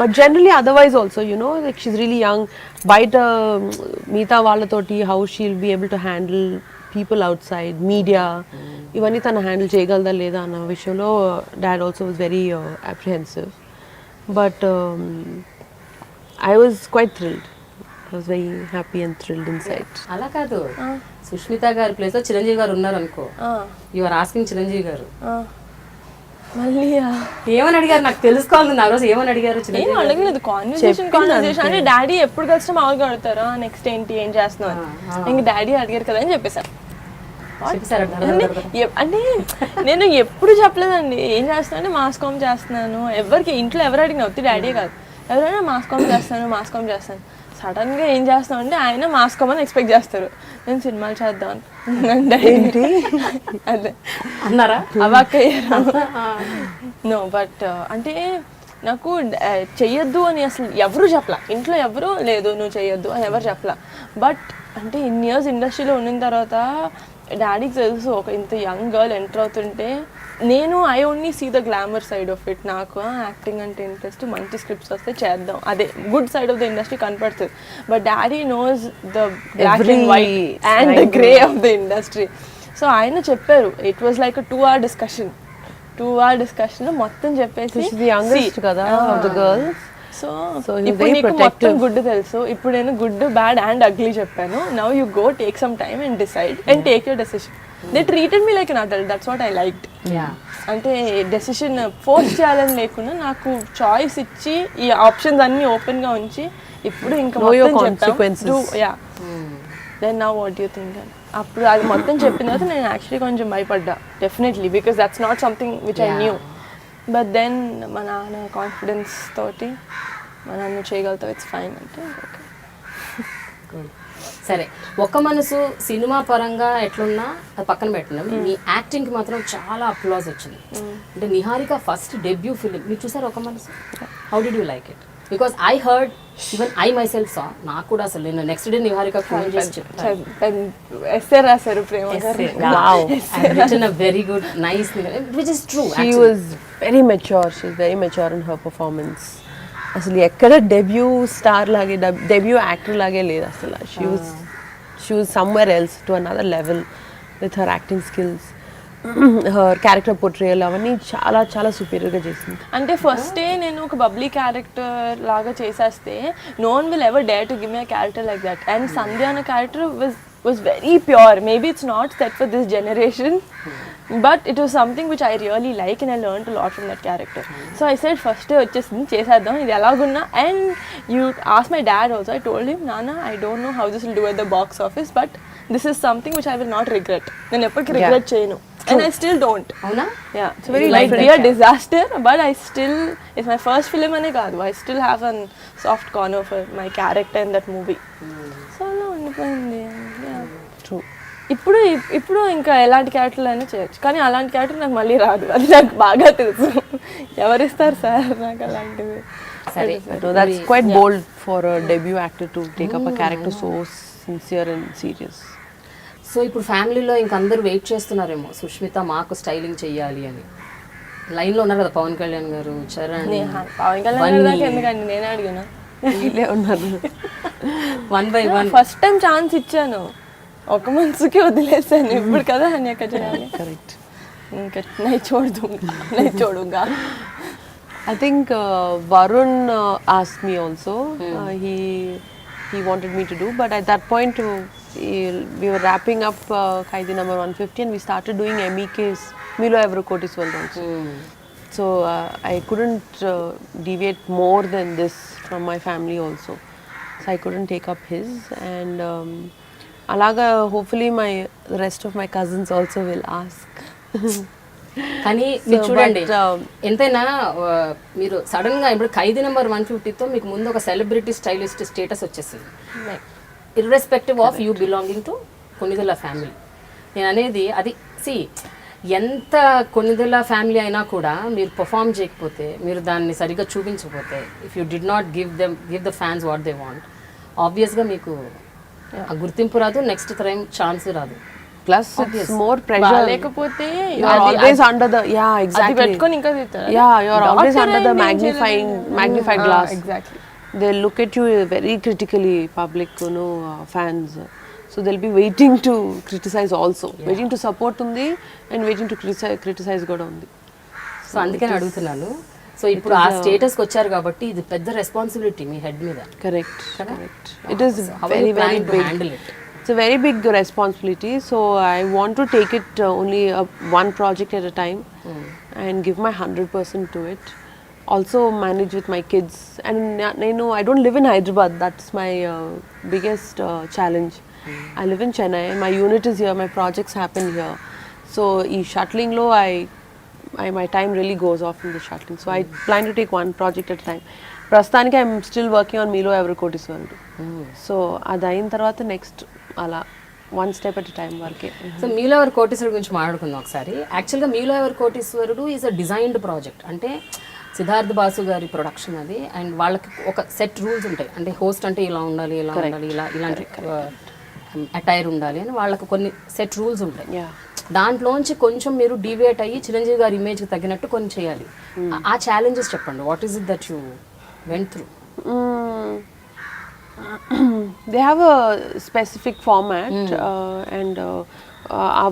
But generally otherwise also, you know, like she's really young. Bite meeta వాళ్ళతోటి how she'll be able to handle people outside, media, ఇవన్నీ తను handle చేయగలదా లేదా అన్న విషయంలో dad also was very అప్రిహెన్సివ్. But I was quite thrilled. I was very happy and thrilled inside. అలా కాదు, సుష్మిత గారి ప్లేస్ లో చిరంజీవి గారు ఉన్నారు అనుకో, యు ఆర్ ఆస్కింగ్ చిరంజీవి గారు మళ్ళీ ఏమని అడిగారు నాకు తెలుసుకోవాలి. ఆ రోజు ఏమని అడిగారు? ఏం అడగలేదు, కాన్వర్సేషన్ అంటే డాడీ ఎప్పుడు కలిసినా మామూలుగా అడుగుతారా నెక్స్ట్ ఏంటి ఏం చేస్తున్నావు అని. ఇంక డాడీ అడిగారు కదా అని చెప్పేశారు. అంటే నేను ఎప్పుడు చెప్పలేదండి ఏం చేస్తున్నా అంటే మాస్కామ్ చేస్తున్నాను. ఎవరికి ఇంట్లో ఎవరు అడిగినా వద్దు డాడీ కాదు, ఎవరైనా మాస్కామ్ చేస్తాను. సడన్ గా ఏం చేస్తాం అంటే ఆయన మాస్కామ్ అని ఎక్స్పెక్ట్ చేస్తారు, నేను సినిమాలు చేద్దాం ఏంటి అదే అన్నారా అవాక్కయ్యారు. నో, బట్ అంటే నాకు చెయ్యొద్దు అని అసలు ఎవరు చెప్పలా, ఇంట్లో ఎవరు లేదు నువ్వు చెయ్యొద్దు అని ఎవరు చెప్పలా. బట్ అంటే ఇన్ని ఇయర్స్ ఇండస్ట్రీలో ఉన్న తర్వాత డాడీకి తెలుసు ఒక ఇంత యంగ్ గర్ల్ ఎంటర్ అవుతుంటే, నేను I only see the glamour side of it. నాకు యాక్టింగ్ అంటే ఇంట్రెస్ట్, మంచి స్క్రిప్ట్స్ వస్తే చేద్దాం, అదే good side of the industry కనపడుతుంది. But daddy knows the black and white and the grey of the industry. So ఆయన చెప్పారు, it was like 2 hour discussion. 2 hour discussion మొత్తం చెప్పేసి కదా ఆఫ్ ద గర్ల్స్. సో ఇప్పుడు నీకు మొత్తం గుడ్ తెలుసు, ఇప్పుడు నేను గుడ్ బ్యాడ్ అండ్ అగ్లీ చెప్పాను, now you go take some time and decide and take your decision. They treated me like an adult, that's what I liked. అంటే decision force చేయాలని లేకుండా నాకు చాయిస్ ఇచ్చి ఈ ఆప్షన్స్ అన్ని ఓపెన్ గా ఉంచి ఇప్పుడు ఇంకా then now what you think. అప్పుడు అది మొత్తం చెప్పిన తర్వాత నేను యాక్చువల్లీ కొంచెం భయపడ్డా definitely, because that's not something which I knew. But then మా నాన్న కాన్ఫిడెన్స్ తోటి మా నాన్న చేయగలుగుతావు, ఇట్స్ ఫైన్ అంటే ఓకే. సరే, ఒక్క మనసు సినిమా పరంగా ఎట్లున్నా అది పక్కన పెట్టినాం, మీ యాక్టింగ్కి మాత్రం చాలా అప్లాజ్ వచ్చింది. అంటే నిహారిక ఫస్ట్ డెబ్యూ ఫిలిం మీరు చూసారు ఒక్క మనసు, how did you like it? Because I heard, even I my self saw, నాకు కూడా అసలు నేను నెక్స్ట్ డే నిహారిక ఫోన్ చేసి చెప్పాను, ఎస్సే రాశారు ప్రేమ very good nice, which is true. She was very mature, she was very mature in her performance. అసలు ఎక్కడ డెబ్యూ స్టార్ లాగే డెబ్యూ యాక్టర్ లాగే లేదు అసలు. she was somewhere else, to another level with her acting skills. Her character portrayal అవన్నీ చాలా చాలా సుపీరియర్గా చేసింది. అంటే ఫస్ట్ నేను ఒక బబ్లీ క్యారెక్టర్ లాగా చేసేస్తే no one will ever dare to give me a character like that. And Sandhya అనే character was very pure. Maybe it's not set for this generation, but it was something which I really like and I learned a lot from that character. So I said first వచ్చేసింది చేసేద్దాం ఇది ఎలాగున్నా. And you asked my dad also. I told him, Nana, I don't know how this will do at the box office, but this is something which I will not regret. నేను ఎప్పటికీ regret చేయను. And I still don't. అవునా? Yeah. So very like be a disaster, but I still, it's my first film అనే కాదు, I still have a soft corner for my character in that movie. So అలా ఉండిపోయింది. True. ఇప్పుడు ఇంకా ఎలాంటి క్యారెక్టర్లు అయినా చేయొచ్చు, కానీ అలాంటి క్యారెక్టర్ నాకు మళ్ళీ రాదు, అది నాకు బాగా తెలుసు. ఎవరిస్తారు సార్ నాకు అలాంటివి? సరే, that's quite bold for a debut actor to take up a character so sincere and serious. So ఇప్పుడు ఫ్యామిలీలో ఇంక అందరూ వెయిట్ చేస్తున్నారేమో, సుష్మిత మాకు స్టైలింగ్ చెయ్యాలి అని. లైన్లో ఉన్నారు కదా పవన్ కళ్యాణ్ గారు, చరణ్, పవన్ కళ్యాణ్ దాకా ఎందుకండి, నేనే అడిగినా. ఉన్నారు 1 by 1. ఫస్ట్ టైం ఛాన్స్ ఇచ్చాను, ఒక మనసుకి వదిలేసాను ఇప్పుడు కదా అని అక్కడ చేయాలి. కరెక్ట్. ఇంకా नहीं छोड़ूंगा. I think Varun asked me also. He wanted me to do, but at that point we were wrapping up Kaidi number 150 and we started doing MEK's Milo Evrocotis world also. So I couldn't deviate more than this from my family also. So I couldn't take up his, and alaga hopefully the rest of my cousins also will ask. కానీ మీరు చూడండి ఎంతైనా మీరు sudden గా ఇప్పుడు ఖైదీ number 150తో మీకు ముందు ఒక సెలబ్రిటీ స్టైలిస్ట్ స్టేటస్ వచ్చేసింది, irrespective of you belonging to Konidela family. నేను అనేది అది ఎంత కొనిదెల ఫ్యామిలీ అయినా కూడా మీరు పర్ఫామ్ చేయకపోతే, మీరు దాన్ని సరిగ్గా చూపించకపోతే, if you did not give the fans what they want, ఆబ్వియస్గా మీకు ఆ గుర్తింపు రాదు, నెక్స్ట్ టైం ఛాన్స్ రాదు. Plus it's more pressure. లేకపోతే you are always under the exactly. అది పెట్టుకొని ఇంకా తీస్తారు. You are always under the magnified glass. Exactly. They look at you very critically, public, fans. So they'll be waiting to criticize also. Waiting to support undi and waiting to criticize కూడా ఉంది. So అందుకని అడుగుతున్నాను. So ఇప్పుడు ఆ స్టేటస్కి వచ్చారు కాబట్టి ఇది పెద్ద రెస్పాన్సిబిలిటీ మీ హెడ్ మీద. Correct. It is very big. Handle it. It's a very big responsibility, so I want to take it only one project at a time and give my 100% to it. Also manage with my kids, and I don't live in Hyderabad. That's my biggest challenge. I live in Chennai. My unit is here. My projects happen here. So shuttling low, my time really goes off in the shuttling. So I plan to take one project at a time. ప్రస్తుతానికి I'm still working on మీలో ఎవరికోటిస్ world. So అది అయిన తర్వాత next అలా one step at time వరకే. So మీలో ఎవరి కోటీశ్వరుడు గురించి మాట్లాడుకుందాం ఒకసారి. యాక్చువల్గా మీలో ఎవరి కోటీశ్వరుడు ఈజ్ అ డిజైన్డ్ ప్రాజెక్ట్. అంటే సిద్ధార్థ్ బాసు గారి ప్రొడక్షన్ అది, అండ్ వాళ్ళకి ఒక సెట్ రూల్స్ ఉంటాయి. అంటే హోస్ట్ అంటే ఇలా ఉండాలి, ఇలాంటి అటైర్ ఉండాలి అని వాళ్ళకి కొన్ని సెట్ రూల్స్ ఉంటాయి. దాంట్లోంచి కొంచెం మీరు డీవియేట్ అయ్యి చిరంజీవి గారి ఇమేజ్కి తగ్గినట్టు కొన్ని చేయాలి. ఆ ఛాలెంజెస్ చెప్పండి. What is it that you went through? They have a specific format and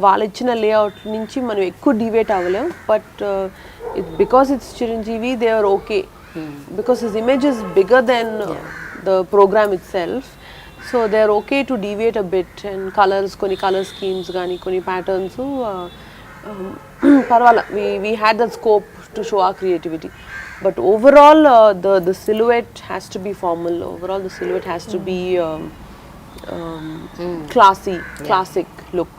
వాళ్ళు ఇచ్చిన లేఅవుట్ నుంచి మనం ఎక్కువ డివేట్ అవ్వలేం. But because it's Chiranjeevi they are okay, because his image is bigger than the program it self. So they are okay to deviate a bit. And కొన్ని colour schemes కానీ కొన్ని patterns పర్వాలా, we had the scope to show our creativity. But overall, the silhouette has to be formal. Overall, the silhouette has to be classic look.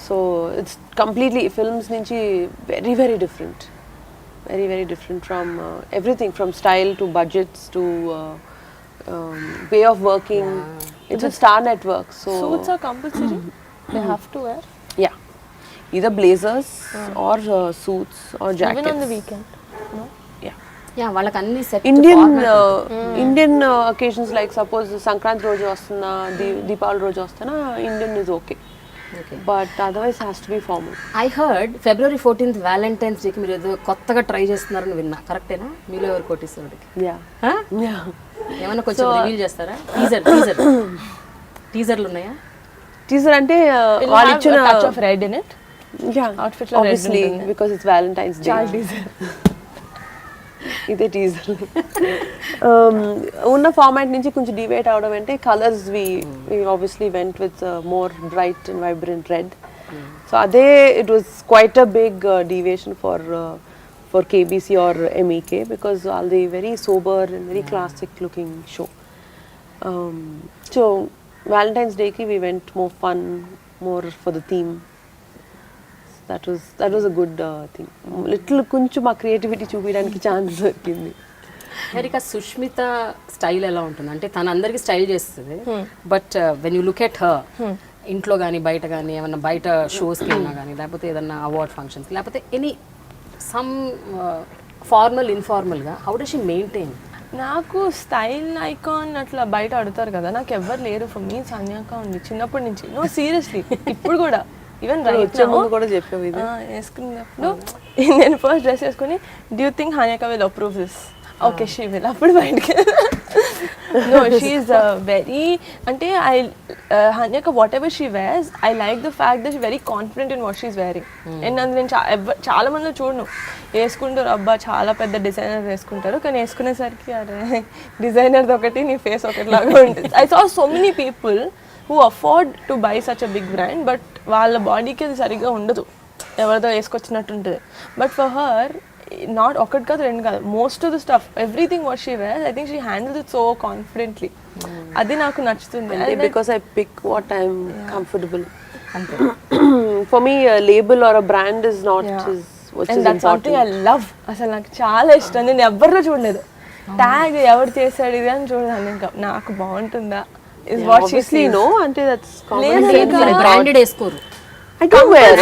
So it's completely films nunchi very different. Very different from everything, from style to budgets to way of working. It's a Star Network. So suits are compulsory. They have to wear. Yeah, either blazers or suits or jackets. Even on the weekend. No. వాళ్ళకి అన్ని set Indian occasions like suppose Sankranti రోజు వస్తున్నా, దీపావళి రోజు వస్తున్నా, Indian is okay. But otherwise has to be formal. I heard February 14th Valentine's డేకి మీరు ఏదో కొత్తగా ట్రై చేస్తున్నారని విన్నా. కరెక్టేనా? మీలో ఎవరు కోటీశ్వరుడికి ఏమన్నా కొంచెం రివీల్ చేస్తారా? టీజర్లు ఉన్నాయా? టీజర్ అంటే వాళ్ళు ఇచ్చిన touch of red in it. Outfit లో obviously because it's Valentine's Day. ఇదే టీజర్. ఉన్న ఫార్మాట్ నుంచి కొంచెం డివేట్ అవడం అంటే colours we obviously went with more bright and vibrant red. So అదే it was quite a big deviation for KBC or MEK because all the very sober and very classic looking show. So Valentine's డేకి we went more fun, more for the theme. That was a good thing. Little కొంచెం మా creativity చూపించడానికి chance దొరికింది. Niharika, Sushmita style ఎలా ఉంటుంది అంటే తను అందరికి స్టైల్ చేస్తుంది. But when you look at her, ఇంట్లో కానీ బయట కానీ ఏమన్నా బయట షోస్కి వెళ్ళినా కానీ, లేకపోతే ఏదన్నా అవార్డ్ ఫంక్షన్స్, లేకపోతే ఎనీ సమ్ ఫార్మల్ ఇన్ఫార్మల్గా, హౌ డస్ షీ మెయింటైన్? నాకు స్టైల్ ఐకాన్ అట్లా బయట అడుగుతారు కదా, నాకు ఎవరు లేరు. ఫర్ మీ సన్యాక ఉంది చిన్నప్పటి నుంచి. నో సీరియస్లీ, ఇప్పుడు కూడా ఈవెన్ కూడా చెప్పావు ఇది వేసుకున్నప్పుడు నేను ఫస్ట్ డ్రెస్ వేసుకుని, డూ యూ థింక్ హానియాక will approve this? Okay she will. అప్పుడు బయటకి No, she's very అంటే Hanyaka whatever she wears, I like the fact that she's very confident in what she's wearing. And నేను చాలా మంది చూడను వేసుకుంటారు, అబ్బా చాలా పెద్ద డిజైనర్ వేసుకుంటారు, కానీ వేసుకునేసరికి అరే డిజైనర్ ఒకటి నీ ఫేస్ ఒకటి లాగా ఉంటుంది. I saw so many people who afford to buy such a big brand, but వాళ్ళ బాడీకి అది సరిగ్గా ఉండదు, ఎవరిదో వేసుకొచ్చినట్టు ఉంటుంది. బట్ ఫర్ హర్ not ఒకటి కాదు రెండు కాదు, most of the stuff everything what she wears I think she handles it so confidently. అది నాకు నచ్చుతుంది. Because I pick what I'm comfortable. For me, a label or a brand is not what is that's something I love. అసలు నాకు చాలా ఇష్టం. నేను ఎవరిలో చూడలేదు ట్యాగ్ ఎవరు చేశాడు ఇది అని చూడదాన్ని, ఇంకా నాకు బాగుంటుందా is what she obviously sees. no అంటే that's common sense. బ్రాండెడ్ వేసుకోరు. I don't wear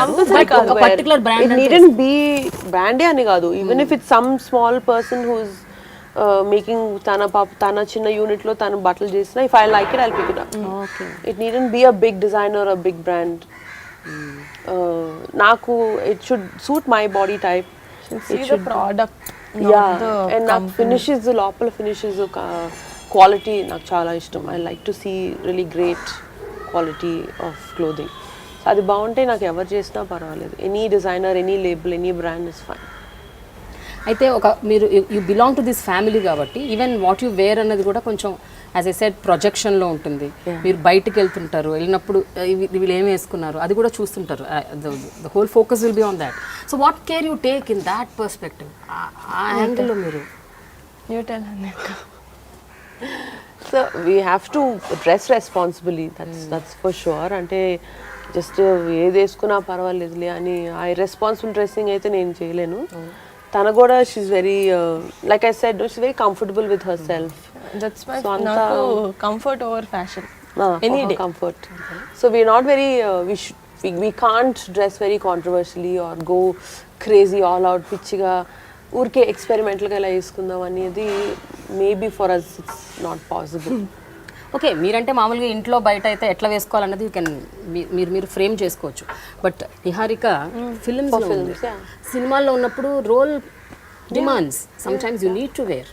Compulsory ఒక particular brand it needn't be brand అని కాదు, even if it's some small person who's making తన చిన్న యూనిట్ లో తను బట్టలు చేసిన, if I like it I'll pick it up. Okay. It needn't be a big designer or a big brand. నాకు it should suit my body type. See the product, Yeah, and నాకు finishes లోపల finishes quality నాకు చాలా ఇష్టం. I like to see really great quality of clothing. అది బాగుంటే నాకు ఎవరు చేసినా పర్వాలేదు, any designer, any label, any brand is fine. అయితే ఒక మీరు you belong to this family కాబట్టి ఈవెన్ వాట్ యు వేర్ అన్నది కూడా కొంచెం యాజ్ ఐ సెడ్ ప్రొజెక్షన్లో ఉంటుంది. మీరు బయటికి వెళ్తుంటారు, వెళ్ళినప్పుడు వీళ్ళు ఏం వేసుకున్నారు అది కూడా చూస్తుంటారు. The whole focus will be on that. So what care you take in that perspective? ఆ యాంగిల్లో మీరు you tell Hanyaka. So we have to dress responsibly, that's for sure. అంటే జస్ట్ ఏది వేసుకున్నా పర్వాలేదులే అని ఆ రెస్పాన్సిబుల్ డ్రెస్సింగ్ అయితే నేను చేయలేను. తన కూడా she's very like I said she's very comfortable with her self. That's my నాకు comfort over fashion. Any day. Comfort. So we're not very we can't dress very controversially or go crazy all out పిచ్చిగా ఊరికే ఎక్స్పెరిమెంటల్గా ఇలా వేసుకుందాం అనేది maybe for us it's not possible. Okay, మీరంటే మామూలుగా ఇంట్లో బయట అయితే ఎట్లా వేసుకోవాలన్నది యూ కెన్ మీరు ఫ్రేమ్ చేసుకోవచ్చు. బట్ నిహారిక ఫిల్మ్స్ సినిమాల్లో ఉన్నప్పుడు role demands some times you need to wear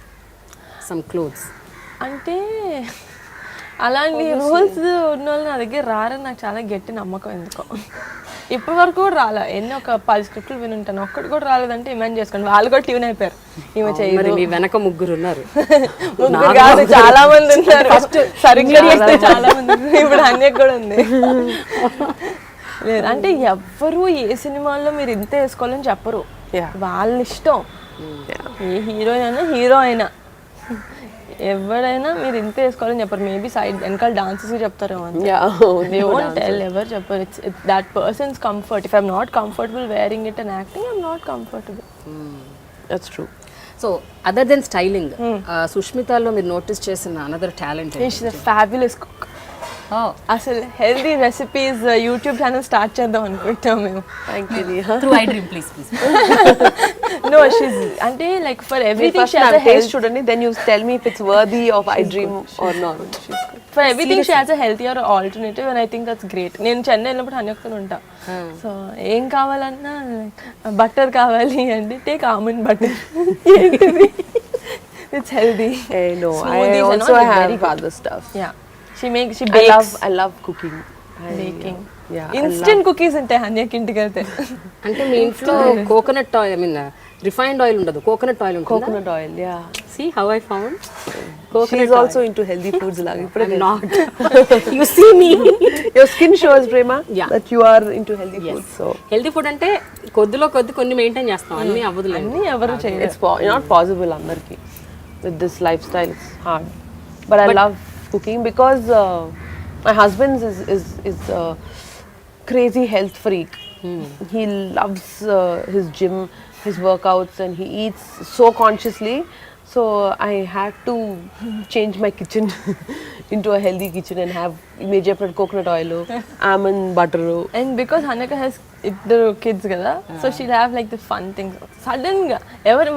some clothes. అంటే అలాంటి రూల్స్ ఉన్న వాళ్ళు నా దగ్గర రారని నాకు చాలా గట్టి నమ్మకం. ఎందుకో ఇప్పటి వరకు కూడా రాలే. ఎన్ని ఒక 10 స్క్రిప్ట్లు వినుంటాను, ఒక్కటి కూడా రాలేదంటే ఇమాజిన్ చేసుకోండి. వాళ్ళు కూడా ట్యూన్ అయిపోయారు. ఈమె చేయదు. మీ వెనక ముగ్గురు ఉన్నారు. ముగ్గురు కాదు, చాలా మంది ఉన్నారు. ఫస్ట్ సరిగ్గా చేస్తే చాలా మంది ఉన్నారు. ఇప్పుడు అన్యకు కూడా ఉంది. లేదు అంటే ఎవ్వరు ఏ సినిమాల్లో మీరు ఇంత వేసుకోవాలని చెప్పరు, వాళ్ళ ఇష్టం. ఏ హీరోయిన్ అయినా హీరో అయినా ఎవరైనా మీరు ఇంత వేసుకోవాలని చెప్పరు. మేబీ సైడ్ వెనకాల డాన్సెస్ చెప్తారేమో, ఎవరు చెప్పరు. It's that person's comfort. If I'm not comfortable wearing it and acting, I'm not comfortable. That's true. So other than styling, సుష్మితలో మీరు నోటీస్ చేసిన another talent? She's a fabulous cook. అసలు healthy recipes YouTube channel start చేద్దాం అనుకుంటాం మేము. No, she's అంటే like for everything she has a health. Shouldn't then you tell me if it's worthy of I dream or not. For everything she has a healthier alternative and I think that's great. నేను చెన్నై వెళ్ళినప్పుడు హన్యక్తో ఉంటా. So ఏం కావాలన్నా butter కావాలి అంటే take almond butter. It's healthy. Hey, no, I also have other stuff. Yeah. She bakes. I love cooking. Baking. Instant cookies ఉంటాయి హన్యకి ఇంటికి వెళ్తే. అంటే మీ ఇంట్లో coconut oil, I mean refined oil ఉండదు, కోకోనట్ ఆయిల్ ఉంటుంది. Coconut oil, yeah. See how I found? She is also into healthy foods. I'm not. You see me. Your skin shows, Prema, Yeah. that you are into healthy foods. So healthy food అంటే కొద్దిలో కొద్ది కొన్ని maintain చేస్తాం, అన్నీ అవ్వదులే. అన్నీ ఎవరు చేయరు. it's not possible andarki. With this lifestyle it's hard. But I love cooking because my husband is a crazy health freak. He loves his gym, his workouts, and he eats so consciously. So I had to change my kitchen into a healthy kitchen and have మీరు చెప్పినట్టు coconut oil, almond butter. And because హనక has ఇద్దరు kids కదా, so she have like the fun things. Sudden గా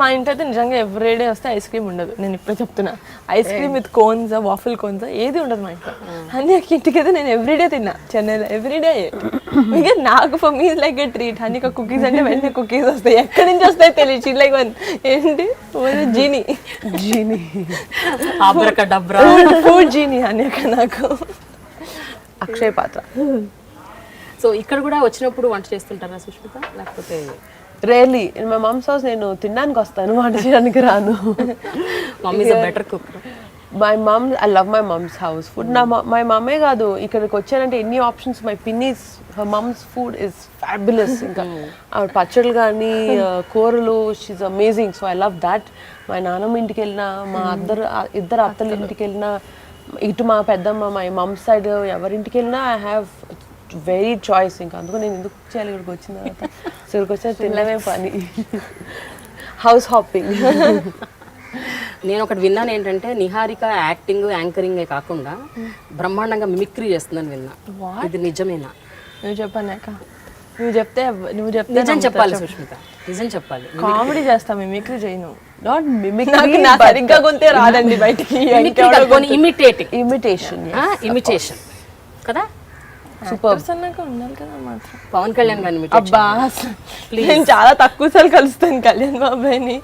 మా ఇంట్లో అయితే నిజంగా ఎవ్రీడే వస్తే ఐస్ క్రీమ్ ఉండదు. నేను ఇప్పుడే చెప్తున్నా, ice cream with cones, waffle cones ఏది ఉండదు మా ఇంట్లో. హనీకి ఇంటికి అయితే నేను ఎవ్రీడే తిన్నా చెన్నైలో, ఎవ్రీడే. ఇక నాకు for me like a treat. హనీక కుకీస్ అంటే వెంటనే కుకీస్ వస్తాయి, ఎక్కడి నుంచి వస్తాయి తెలియదు. లైక్ ఏంటి జీనీ ఫుడ్ జీనీ హనీక నాకు. అక్షయ్ పాత్ర. సో ఇక్కడ కూడా వచ్చినప్పుడు వంట చేస్తుంటారా సుష్మిత, లేకపోతే రేర్లీ? మా మమ్స్ హౌస్ నేను తినడానికి వస్తాను, వంట చేయడానికి రాను. Mummy is a better cook. My mum, I love my mum's house food. My మమ్మే కాదు, ఇక్కడికి వచ్చానంటే ఎన్ని ఆప్షన్స్. మై పిన్నీస్, her mum's food is fabulous. ఇంకా ఆవిడ పచ్చళ్ళు కానీ కూరలు, she's amazing. So I love that. మా నాన్నమ్మ ఇంటికి వెళ్ళినా, మా ఇద్దరు అత్తల ఇంటికి వెళ్ళినా, ఇటు మా పెద్దమ్మ, మై మమ్స్ సైడ్ ఎవరింటికి వెళ్ళినా ఐ హ్యావ్ వెరీ చాయిస్. ఇంకా అందుకు నేను ఎందుకు చేయాలి ఇక్కడికి వచ్చిన తర్వాత. సో ఇక్కడికి వచ్చిన తినడమే పని, హౌస్ హాపింగ్. నేను ఒకటి విన్నాను ఏంటంటే, నిహారిక యాక్టింగ్ యాంకరింగే కాకుండా బ్రహ్మాండంగా మిమిక్రీ చేస్తుందని విన్నా. ఇది నిజమేనా? నువ్వు చెప్పాక నువ్వు చెప్తే నిజం చెప్పాలి సుష్మిత, నిజం చెప్పాలి. కామెడీ చేస్తా, మిమిక్రీ చేయను. నాట్ మిమిక్రీ, సరిగ్గా కొంతే రాదండి బయటికి. ఇమిటేషన్ కదా, సూపర్ ఉండాలి కదా మాత్రం. పవన్ కళ్యాణ్ గారిని అబ్బా, నేను చాలా తక్కువ సార్లు కలుస్తాను కళ్యాణ్ బాబాయ్ని.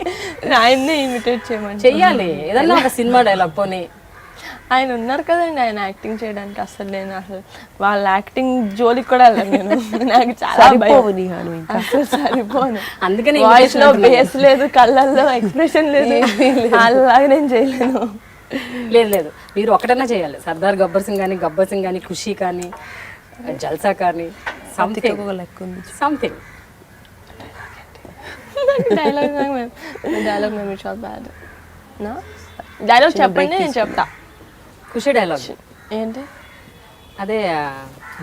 ఆయన్నే ఇమిటేట్ చెయ్యాలి, ఏదన్నా ఒక సినిమా డైలాగ్ పోనీ. ఆయన ఉన్నారు కదండి, ఆయన యాక్టింగ్ చేయడానికి. అసలు నేను అసలు వాళ్ళ యాక్టింగ్ జోలికి కూడా వెళ్ళను నేను. నాకు చాలా అసలు సరిపోను. అందుకని వాయిస్ లో బేస్ లేదు, కళ్ళల్లో ఎక్స్ప్రెషన్ లేదు, అలాగే నేను చేయలేను. లేదు, మీరు ఒకటన్నా చేయాలి. సర్దార్ గబ్బర్ సింగ్ కానీ, గబ్బర్ సింగ్ కానీ, ఖుషి కానీ, జల్సా కానీ, సంథింగ్. డైలాగ్ మేము చాలా బ్యాడ్. డైలాగ్ చెప్పండి, నేను చెప్తా. ఖుషి డైలాగ్ ఏంటి? అదే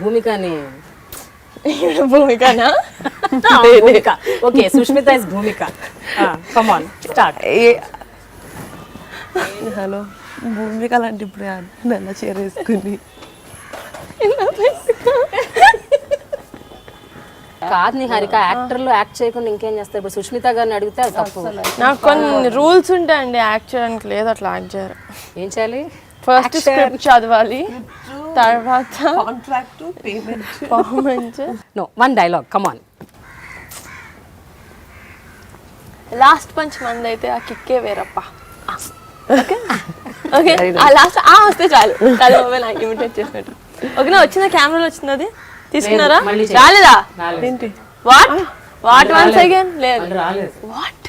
భూమికని. భూమికనా? Okay, Sushmita is Bhumika. Come on, start. Hello Bhumika లాంటి ఇప్పుడు నల్ల చీర వేసుకుని. కాదు నిహారిక, యాక్టర్లు యాక్ట్ చేయకుండా ఇంకేం చేస్తారు? ఇప్పుడు సుష్మిత గారిని అడిగితే అది తప్పు. నాకు కొన్ని రూల్స్ ఉంటాయండి యాక్ట్ చేయడానికి. లేదు అట్లా యాక్ట్ చేయరు. ఏం చేయాలి? ఫస్ట్ స్క్రిప్ట్ చదవాలి, తర్వాత contract, payment. No, one dialogue, come on. Last punch మంది అయితే ఆ కిక్కే వేరప్ప. ఓకే, ఆ లాస్ట్ వస్తే చాలు. నాకు ఇమిటేట్ చేసినట్టు. ఓకేనా? వచ్చిందా? కెమెరాలో వచ్చింది, అది తీసుకున్నారా? రాలేదా? What once again? లేదు. వాట్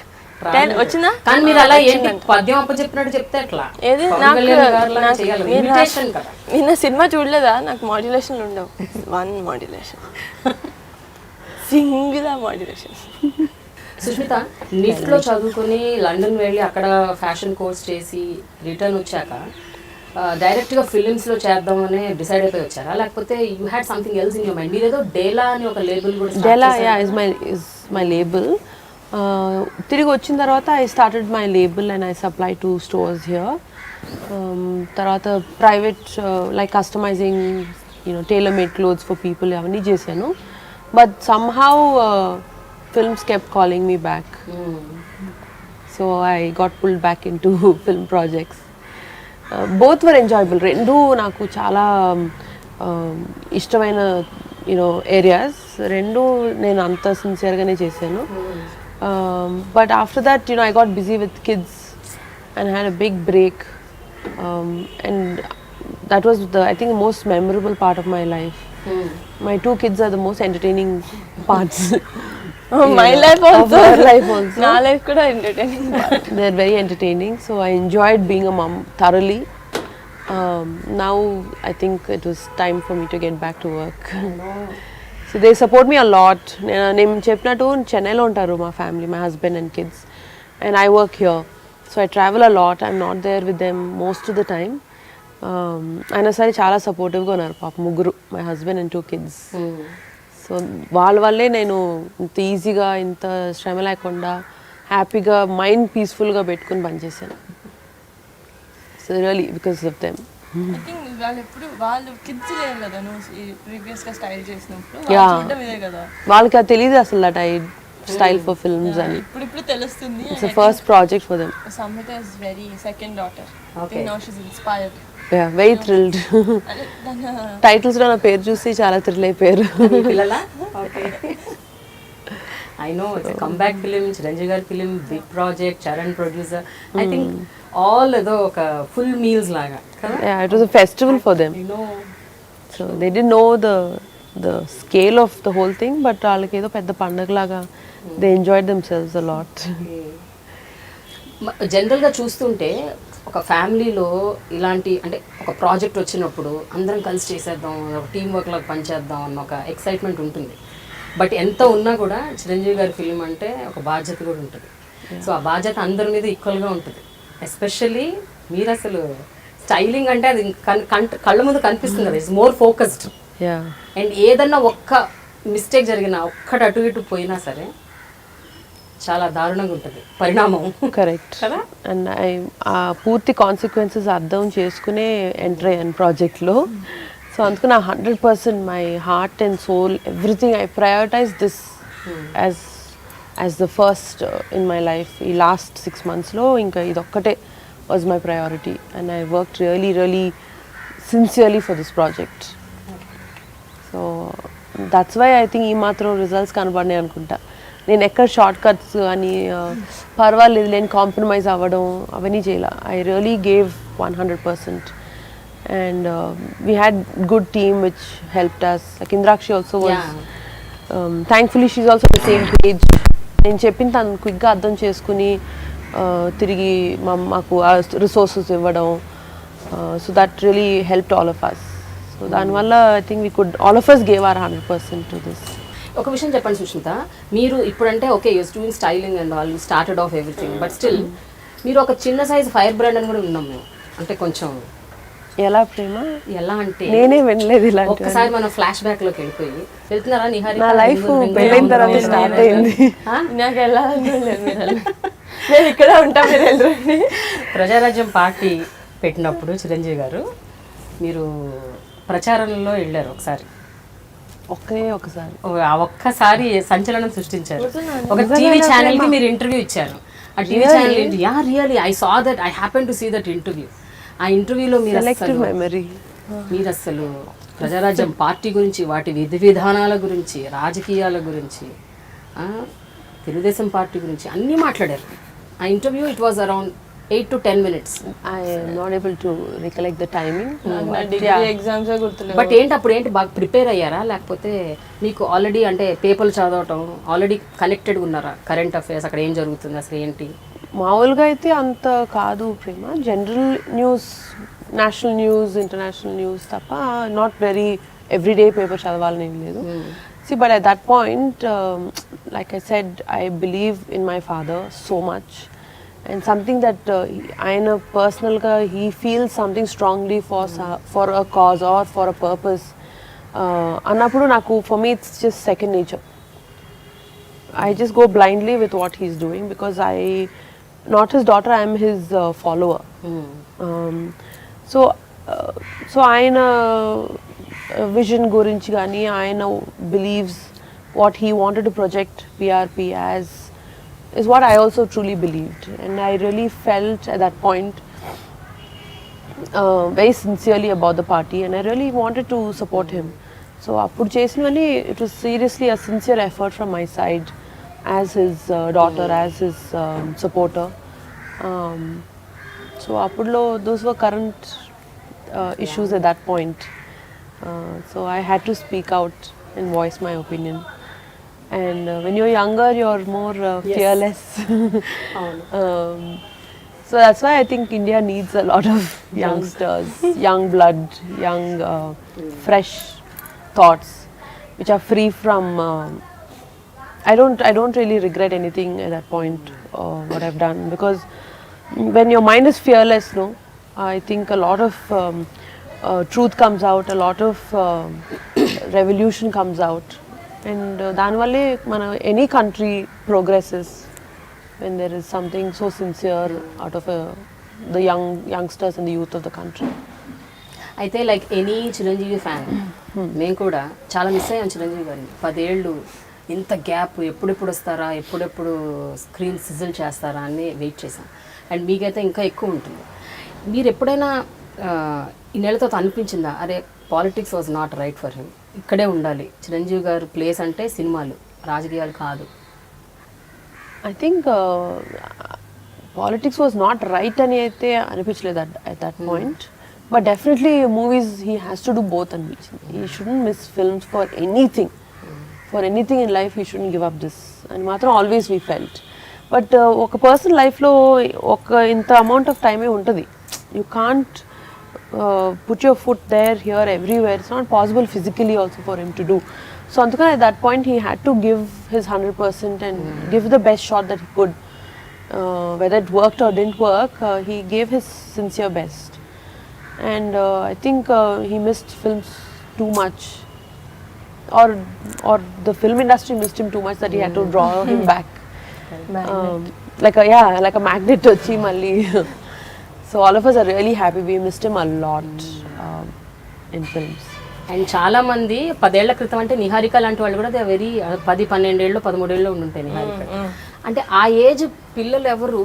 వచ్చిందా? కానీ మీరు అలా ఏంటి పద్యం అప్ప చెప్పినట్టు చెప్తే ఎట్లా? ఏది? నిన్న సినిమా చూడలేదా? నాకు మాడ్యులేషన్లు ఉండవు. One modulation, single modulation. Sushmita నిఫ్ట్లో చదువుకుని లండన్ వెళ్ళి అక్కడ ఫ్యాషన్ కోర్స్ చేసి రిటర్న్ వచ్చాక డైరెక్ట్గా ఫిలిమ్స్లో చేద్దామని డిసైడ్ అయిపోయి వచ్చారా, లేకపోతే you had something else in your mind? మీరు ఏదో డేలా అని ఒక లేబుల్ కూడా. డేలా ఇస్ మై లేబుల్. తిరిగి వచ్చిన తర్వాత I started my label and I supply to stores here. తర్వాత private like customising, tailor made clothes for people అవన్నీ చేశాను. But somehow films kept calling me back. So I got pulled back into film projects. Both were enjoyable. Rendu naku chala ishtaమైన areas. Rendu nenu anta sincere gaane chesanu. But after that, I got busy with kids and had a big break. And that was I think the most memorable part of my life. My two kids are the most entertaining parts. My life also. Her life also. My life kuda entertaining. They're very entertaining. So I enjoyed being a mom thoroughly. Now I think it was time for me to get back to work. So they support me a lot. Nenu cheppinattu Chennai lo untaru my family, my husband and kids, and I work here. So I travel a lot. I'm not there with them most of the time. అయినా సరే చాలా సపోర్టివ్గా ఉన్నారు పాప ముగ్గురు, my husband and 2 kids. So వాళ్ళ వల్లే నేను ఇంత ఈజీగా, ఇంత శ్రమ లేకుండా హ్యాపీగా మైండ్ పీస్ఫుల్గా పెట్టుకుని పనిచేశాను. So really because of them. I think వాళ్ళు కిడ్స్ లేరు కదా నువ్వు ప్రీవియస్ గా స్టైల్ చేసినప్పుడు Yeah. చూడడం ఇదే కదా. వాళ్ళకి అది తెలియదు అసలు that I style for films అని. ఇప్పుడు తెలుస్తుంది. It's the first project for them. Samhita is very second daughter. I Okay. think now she's inspired. Yeah very thrilled. Titles లో నా పేరు చూసి చాలా థ్రిల్ అయిపోయారు. మీ పిల్లలా? Okay. I know it's comeback film, Chiranjeevi గారి film, big project, Charan producer. I think all ఏదో ఒక ఫుల్ మీల్స్ లాగా కదా. Yeah it was a festival for them. You know so they did know the scale of the whole thing, but వాళ్ళకి ఏదో పెద్ద పండగ లాగా they enjoyed themselves a lot. జనరల్గా చూస్తుంటే ఒక ఫ్యామిలీలో ఇలాంటి అంటే ఒక ప్రాజెక్ట్ వచ్చినప్పుడు అందరం కలిసి చేసేద్దాం, ఒక టీం వర్క్లో పనిచేద్దాం అన్న ఒక ఎక్సైట్మెంట్ ఉంటుంది. బట్ ఎంత ఉన్నా కూడా చిరంజీవి గారి ఫిలిం అంటే ఒక బాధ్యత కూడా ఉంటుంది. సో ఆ బాధ్యత అందరి మీద ఈక్వల్గా ఉంటుంది. ఎస్పెషల్లీ మీరు అసలు స్టైలింగ్ అంటే అది కళ్ళ ముందు కనిపిస్తుంది కదా, it's more focused. Yeah and ఏదన్నా ఒక్క మిస్టేక్ జరిగినా, ఒక్కటి అటు ఇటు పోయినా సరే చాలా దారుణంగా ఉంటుంది పరిణామం. కరెక్ట్. అండ్ ఆ పూర్తి కాన్సిక్వెన్సెస్ అర్థం చేసుకునే ఎంటర్ అయ్యాను ప్రాజెక్ట్లో. సో అందుకు నా 100% my heart and soul everything I prioritise this as the first in my life. ఈ లాస్ట్ 6 monthsలో ఇంకా ఇదొక్కటే was my priority and I work really sincerely for this project. So that's why I think ఈ మాత్రం results కనబడినాయి అనుకుంటా. నేను ఎక్కడ షార్ట్ కట్స్ అని పర్వాలేదు లేని కాంప్రమైజ్ అవ్వడం అవన్నీ చేయాల. I really gave 100%. And we had good team which helped us. Like Indrakshi also was thankfully she's also the same page. నేను చెప్పింది తను క్విక్గా అర్థం చేసుకుని తిరిగి మాకు రిసోర్సెస్ ఇవ్వడం. So that really helped all of us. So దానివల్ల I think we could all of us gave our 100% to this. ఒక విషయం చెప్పండి సుష్మిత, మీరు ఇప్పుడంటే okay you're doing styling and all started of everything, but still మీరు ఒక చిన్న సైజ్ ఫైర్ బ్రాండ్ అని కూడా ఉన్నాం మేము. అంటే కొంచెం ఎలా ప్రేమ ఎలా అంటే నేనే వినలేదు ఇలా. ఒక్కసారి మనం ఫ్లాష్ బ్యాక్ లోకి వెళ్ళిపోయి వెళ్తున్నారా నిహారిక? నా లైఫ్ పెళ్ళైన తర్వాత స్టార్ట్ అయింది. నాకు వెళ్ళాలని లేదు, నేను ఇక్కడ ఉంటా, మీరు వెళ్ళండి. ప్రజారాజ్యం పార్టీ పెట్టినప్పుడు చిరంజీవి గారు మీరు ప్రచారంలో వెళ్ళారు ఒకసారి. ఒకసారి ఆ ఒక్కసారి సంచలనం సృష్టించారు. ఒక టీవీ ఛానల్ కి మీరు ఇంటర్వ్యూ ఇచ్చారు. ఆ టీవీ ఛానల్ ఏంటి? Yeah really I saw that, I happen to see that interview. ఆ ఇంటర్వ్యూలో మీరు అసలు ప్రజారాజ్యం పార్టీ గురించి, వాటి విధి విధానాల గురించి, రాజకీయాల గురించి, తెలుగుదేశం పార్టీ గురించి అన్నీ మాట్లాడారు. ఆ interview it was around 8 to 10 minutes. I am not able to recollect the timing. Exams గుర్తులేదు. బట్ అప్పుడు బాగా ప్రిపేర్ అయ్యారా, లేకపోతే మీకు ఆల్రెడీ అంటే పేపర్లు చదవటం ఆల్రెడీ కనెక్టెడ్ ఉన్నారా? కరెంట్ అఫైర్స్ అక్కడ ఏం జరుగుతుంది అసలు ఏంటి? మామూలుగా అయితే అంత కాదు ప్రేమ. General news, national news, international news తప్ప నాట్ వెరీ ఎవ్రీడే పేపర్ చదవాలని ఏం లేదు. See, but at that point, like I said, I believe in my father so much. And something that ఆయన పర్సనల్గా he feels something strongly for a cause or for a purpose అన్నప్పుడు నాకు for me it's just second nature. I just go blindly with what he's doing because not his daughter, I am his follower. So ఆయన vision గురించి కానీ ఆయన believes what he wanted to project PRP as is what I also truly believed, and I really felt at that point very sincerely about the party, and I really wanted to support him. So appudu chesinani it was seriously a sincere effort from my side as his daughter, as his supporter. So appudulo those were current issues at that point. So I had to speak out and voice my opinion. And when you're younger, you're more fearless. So that's why I think India needs a lot of youngsters, young blood, young, fresh thoughts, which are free from. I don't really regret anything at that point, what I've done, because when your mind is fearless, no, I think a lot of truth comes out, a lot of revolution comes out. And దానివల్లే మన any country progresses when there is something so sincere out of the youngsters and the youth of the country. అయితే like any Chiranjeevi fan మేము కూడా చాలా miss అయ్యాం చిరంజీవి గారిని. 10 ఏళ్ళు ఇంత గ్యాప్, ఎప్పుడెప్పుడు వస్తారా, ఎప్పుడెప్పుడు స్క్రీన్ సిజిల్ చేస్తారా అని వెయిట్ చేశాం. అండ్ మీకైతే ఇంకా ఎక్కువ ఉంటుంది. మీరు ఎప్పుడైనా ఇన్నేళ్లతో అనిపించిందా, అరే politics was not right for him, ఇక్కడే ఉండాలి చిరంజీవి గారు ప్లేస్ అంటే సినిమాలు, రాజకీయాలు కాదు? I think politics was not right అని అయితే అనిపించలేదు at that point. But definitely movies he has to do both అనిపించింది. He shouldn't miss films for anything. For anything in life he shouldn't give up this. అని మాత్రం always we felt. But ఒక person లైఫ్లో ఒక ఇంత amount of టైమే ఉంటుంది. You can't put your foot there, here, everywhere. It's not possible physically also for him to do. So అందుకని at that point he had to give his 100% and give the best shot that he could. Whether it worked or didn't work, he gave his sincere best. And I think he missed films too much. Or the film industry missed him too much that he had to draw him back. Like a magnet వచ్చి మళ్ళీ. So all of us are really happy. We missed him a lot in films. And చాలా మంది 10 ఏళ్ల క్రితం అంటే నిహారిక లాంటి వాళ్ళు కూడా వెరీ 10, 12 ఏళ్ళు 13 ఏళ్ళు ఉండుంటాయి నిహారిక. అంటే ఆ ఏజ్ పిల్లలు ఎవరు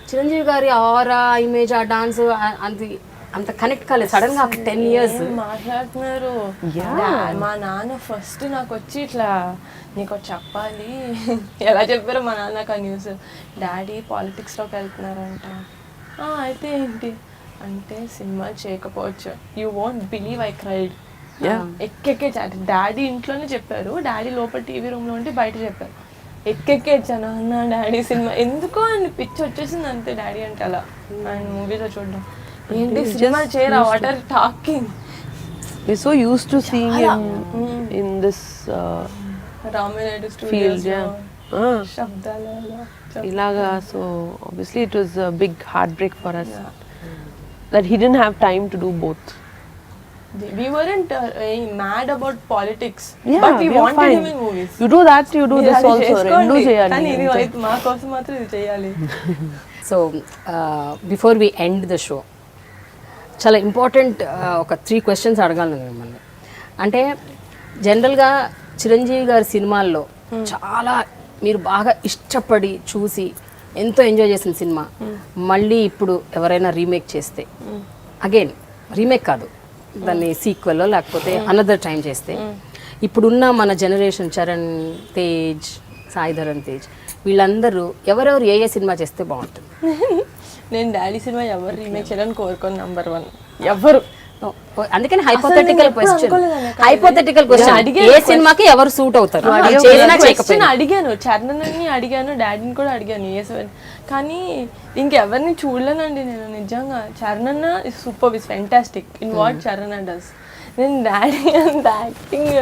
చిరంజీవి గారి ఆరా, ఇమేజ్, ఆ డాన్స్ అంత కనెక్ట్ కాలేదు. సడన్ గా 10 years మాట్లాడుతున్నారు. మా నాన్న ఫస్ట్ నాకు వచ్చి ఇట్లా నీకు చెప్పాలి ఎలా చెప్పారో మా నాన్నకు ఆ న్యూస్, డాడీ పాలిటిక్స్లోకి వెళ్తున్నారంట. అయితే ఏంటి అంటే సినిమా చేయకపోవచ్చు. You won't believe I cried. ఎక్కెక్కే డాడీ ఇంట్లోనే చెప్పారు, డాడీ లోపల టీవీ రూమ్లో ఉంటే బయట చెప్పారు. ఎక్కెక్కే ఇచ్చాను అన్న డాడీ సినిమా ఎందుకో అని పిచ్చి వచ్చేసింది అంతే డాడీ అంటే. అలా ఆయన మూవీలో చూడడం ఏంటి సినిమా చేయరా, what are talking. We're so used to seeing him in this Ramanaidu studios శబ్దాలు ilaga. So obviously it was a big heartbreak for us that he didn't have time to do both. We weren't mad about politics, Yeah, but we we are wanted fine. him in movies. You do that, you do this also. Rendu cheyali. కానీ ఇది అయితే మా కోసం మాత్రం ఇది చేయాలి. So before we end the show చాలా important ఒక 3 questions అడగాలి నేను మిమ్మల్ని. అంటే జనరల్గా చిరంజీవి గారి సినిమాల్లో చాలా మీరు బాగా ఇష్టపడి చూసి ఎంతో ఎంజాయ్ చేసిన సినిమా మళ్ళీ ఇప్పుడు ఎవరైనా రీమేక్ చేస్తే, అగైన్ రీమేక్ కాదు, దాన్ని సీక్వెల్లో లేకపోతే అనదర్ టైం చేస్తే, ఇప్పుడున్న మన జనరేషన్ చరణ్ తేజ్, సాయిధరన్ తేజ్ వీళ్ళందరూ ఎవరెవరు ఏ సినిమా చేస్తే బాగుంటుంది? నేను డాడీ సినిమా ఎవరు రీమేక్ చేయాలని కోరుకోను. నంబర్ 1 ఎవరు. అందుకని హైపోథెటికల్ క్వశ్చన్, ఏ సినిమాకి ఎవరు సూట్ అవుతారు అడిగాను. చరణ్ అని అడిగాను, డాడీని కూడా అడిగాను. కానీ ఇంకెవరిని చూడలేనండి నేను నిజంగా. చరణ్ అన్న is super, is fantastic in what Charan does. నేను డాడీ అంత యాక్టింగ్,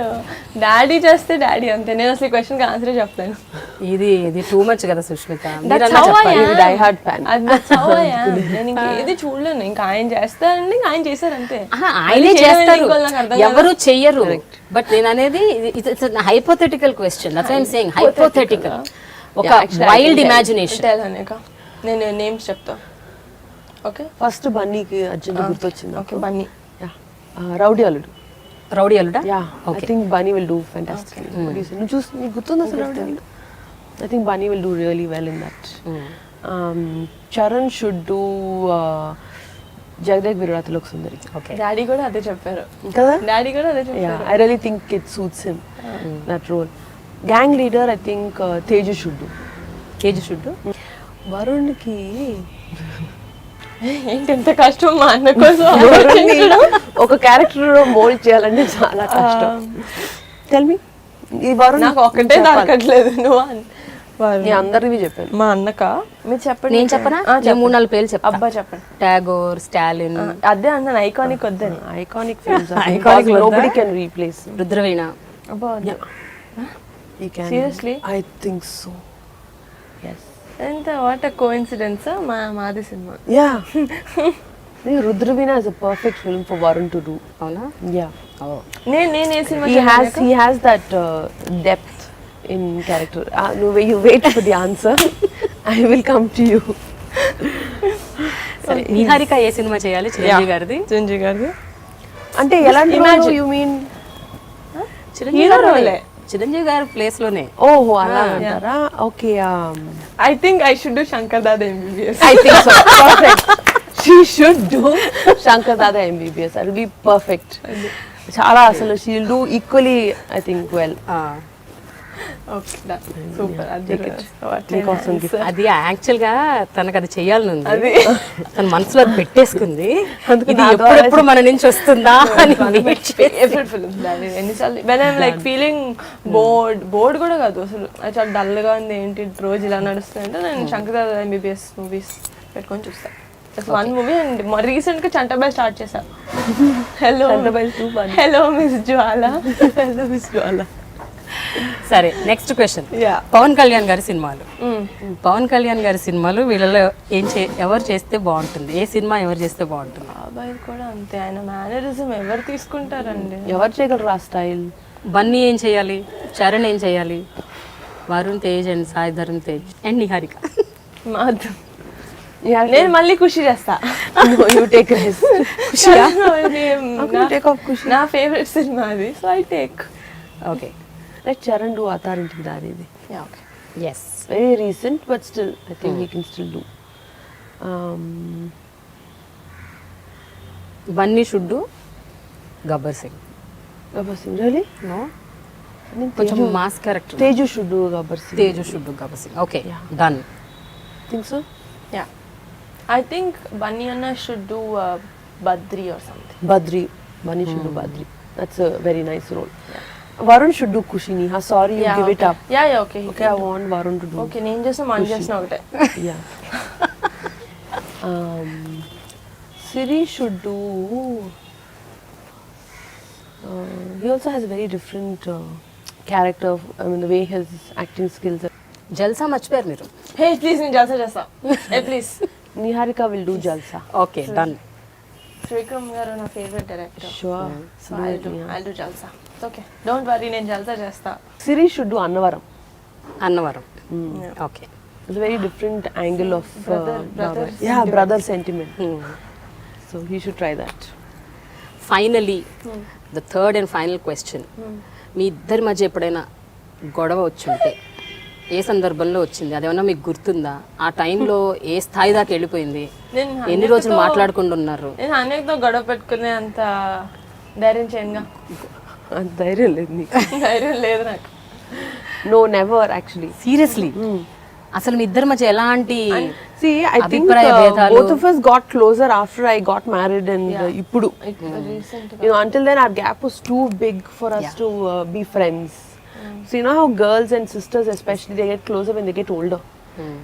డాడీ చేస్తే డాడీ అంతే. నేను అసలు ఈ క్వశ్చన్కి ఆన్సరే చెప్పలేను. ఇది టూ మచ్ కదా సుష్మిత. నేను ఇంకేది చూడలేను. ఇంకా ఆయన చేస్తారండి, ఇంకా ఆయన చేశారు అంతే. ఆయనే చేస్తారు, ఎవరు చెయ్యరు. బట్ నేను అనేది hypothetical question, that's I am saying hypothetical. ఒక వైల్డ్ ఇమాజినేషన్. నేను నేమ్స్ చెప్తా. ఓకే, ఫస్ట్ బన్నీకి అర్జున్ గుర్తొచ్చింది. ఓకే, బన్నీ. రౌడీ అల్లుడు. Rowdy Alluda? I think Bunny will do fantastically. What do you say? నువ్వు చూసి నీకు గుర్తుందా అసలు రౌడీ అల్లుడు? I think Bunny will do really well in that. Charan should do Jagadeka Veerudu Athiloka Sundari. Daddy కూడా అదే చెప్పారు కదా. డాడీ కూడా అదే చెప్పారు. I really think it suits him, that role. Gang leader, I think Teju should do. Teju should do. వరుణ్కి ఏంటి ఎంత కష్టం మా అన్న కోసం ఒక క్యారెక్టర్ మోల్డ్ చేయాలంటే చాలా కష్టం. టెల్ మీ, ఈ వరుణ్ నాకు ఒకటే దొరకట్లేదు. నువ్వు అందరివి చెప్పాను. మా అన్నక మీరు చెప్పండి. నేను చెప్పనా? 3-4 పేర్లు చెప్పా. అబ్బా చెప్పండి. టాగోర్, స్టాలిన్. అదే అన్నాను, ఐకానిక్ వద్దని. Iconic films, iconic nobody can replace. Rudraveena. అబ్బా he can. Seriously? I think so. Yes. ఎంత వాట్ అ కోఇన్సిడెన్స్. మాది cinema. Rudraveena is a perfect film for Varun to do. అవునా? Yeah. నేను ఏ cinema he has that depth in character. You wait for the answer. I will come to you. Niharika A cinema చేయాలి చిరంజీవి గారిది? చిరంజీవి గారిది అంటే ఎలాంటి Imagine. You mean? Chiranjeevi గారి place లోనే. ఓహో అలా అంటారా? Okay. I think I should do Shankar Dada MBBS. I think so. Perfect. She should do Shankar Dada MBBS. That will be perfect. చాలా అసలు she will do equally, I think, well. Okay, done. Super. Take it. What Make an awesome gift. answer. అది actual గా తనకు అది చెయ్యాలని ఉంది. తన మనసులో అది పెట్టేసుకుంది. ఇది నా ఎప్పుడెప్పుడు మన నుంచి వస్తుందా అని wait చేసి. Favorite film. That is ఎన్నిసార్లు when I'm like feeling bored కూడా కాదు అసలు చాలా డల్ గా ఉంది ఏంటి రోజు ఇలా నడుస్తుందంటే నేను శంకర్ దాదా MBBS మూవీస్ పెట్టుకొని చూస్తాను. Just one movie and recent గా చంటబాయ్ స్టార్ట్ చేశా. Hello miss Jwala. సరే next question. Yeah. Pawan Kalyan గారి సినిమాలు. పవన్ కళ్యాణ్ గారి సినిమాలు వీళ్ళలో ఎవరు చేస్తే బాగుంటుంది? ఏ సినిమా ఎవరు చేస్తే బాగుంటుంది? బాబాయ్ కూడా అంతే, ఆయన మేనరిజం ఎవరు తీసుకుంటారండి? ఎవరు చేయగలరు ఆ స్టైల్? బన్నీ ఏం చేయాలి? చరణ్ ఏం చేయాలి? Varun Tej and Sai Dharam Tej and Niharika. మాధవ్. నేను మళ్ళీ ఖుషి చేస్తా. You take rest. Take off Kushi. నా ఫేవరెట్ సినిమా అది, so I take. Okay. Let Charan do Atharinti Daridi. Yeah, okay. Yes. Very recent, but still, I think he can still do. Bunny should do Gabbar Singh. Gabbar Singh, really? No, I think కొంచెం mass character. Teju should do Gabbar Singh. Teju should do Gabbar Singh. Okay, done. Think so? Yeah. I think Bunny Anna should do Badri or something. Badri. Bani should do Badri. That's a very nice role. Varun should do Kushini. Sorry, you give it up. Yeah, okay. Okay, I want Varun to do. Okay, నేను చేసిన మన చేసిన ఒకటే. Yeah. Siri should do. He also has a very different character. I mean, the way his acting skills are. జల్సా మర్చిపోయారు మీరు. Hey please నేను జల్సా చేస్తా. Hey please. Niharika will do Jalsa. Okay, done. Trivikram గారు నా favourite director. Sure. So I'll do Jalsa. Okay, don't worry, నేను జల్సా చేస్తా. Siri should do Annavaram. Annavaram. Okay. It's a very different angle of brother yeah, brother sentiment. So he should try that. Finally the third and final question. మీ ఇద్దరి మధ్య ఎప్పుడైనా గొడవ వచ్చుంటే ఏ సందర్భంలో వచ్చింది? అదేమన్నా మీకు గుర్తుందా? ఆ టైంలో ఏ స్థాయి దాకా వెళ్ళిపోయింది? ఎన్ని రోజులు మాట్లాడకుండా ఉన్నారు? నేను అనేకతో గొడవ పెట్టుకునే అంత ధైర్యం చేయనుగా. అంత ధైర్యం లేదు నీకు. ధైర్యం లేదు నాకు. No, never actually. సీరియస్లీ? అసలు మీ ఇద్దరి మధ్య ఎలాంటి See, I think అభిప్రాయ భేదాలు? both of us got closer after I got married and Ippudu. You know, until then our gap was too big for us to be friends. So you know how girls and sisters especially, they get closer when they get older.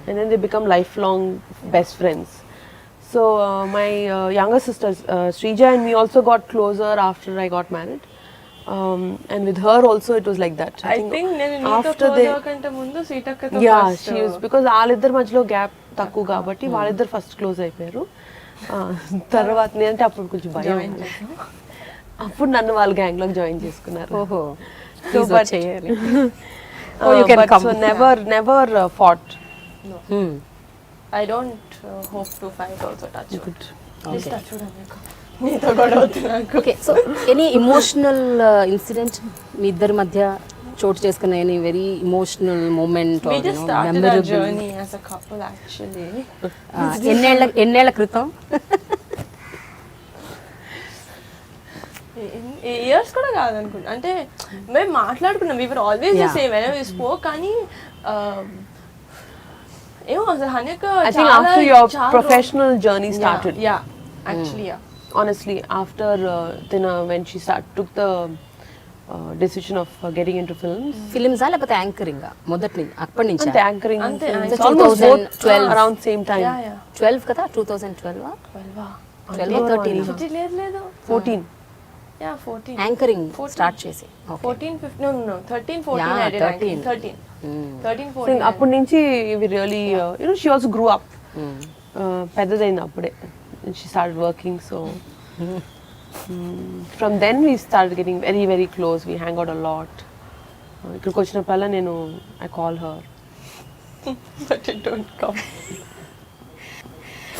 And then they become lifelong best friends. So my younger sisters, Srija and me also got closer after I got married. And with her also it was like that. I think నేను నీతో after close they, అవ్వకంటే ముందు సీతక్కతో yeah, she was, because వాళ్ళిద్దరి మధ్యలో gap తక్కువ కాబట్టి వాళ్ళిద్దరు first close అయిపోయారు. తర్వాత నేనంటే అప్పుడు కొంచెం భయం. అప్పుడు నన్ను వాళ్ళు గ్యాంగ్ లోకి జాయిన్ చేసుకున్నారు. ఓహో, So, but చేయాలి. but so never fought. I don't hope to fight also. Touch wood. Please Okay. touch wood అన్నయ్య. నీతో గొడవ అవుతుంది నాకు. Okay, so any emotional incident మీ ఇద్దరి మధ్య చోటు చేసుకున్న any very emotional moment? We just started our journey as a couple actually. ఎన్నేళ్ల క్రితం? ఇయర్స్ కూడా కాదనుకుంటా. అంటే మేము మాట్లాడుకున్నాం, we were always the same whenever we spoke. కానీ ఏమో అసలు హన్యక I think after your professional journey started. Yeah, actually yeah. Honestly, after when she took the decision of getting into films. ఫిలిమ్సా లేకపోతే యాంకరింగ్? మొదటి నుంచి అప్పటి నుంచి And anchoring. Ante, It's almost both 2012. around same time. Yeah, yeah. 12 కదా? 2012 12 13 50 లేదు 14. Yeah, 14. Anchoring start చేసి. 14, 15, no, 13, 14 Yeah, I did 13. 13. 13, So 14. అప్పటి నుంచి we really, you know, she also grew up. పెద్దదైంది అప్పుడే. And she started working, so from then we started getting very very close. We hang out a lot. ఇక్కడికి వచ్చినప్పుడల్లా నేను I call her. But it don't come.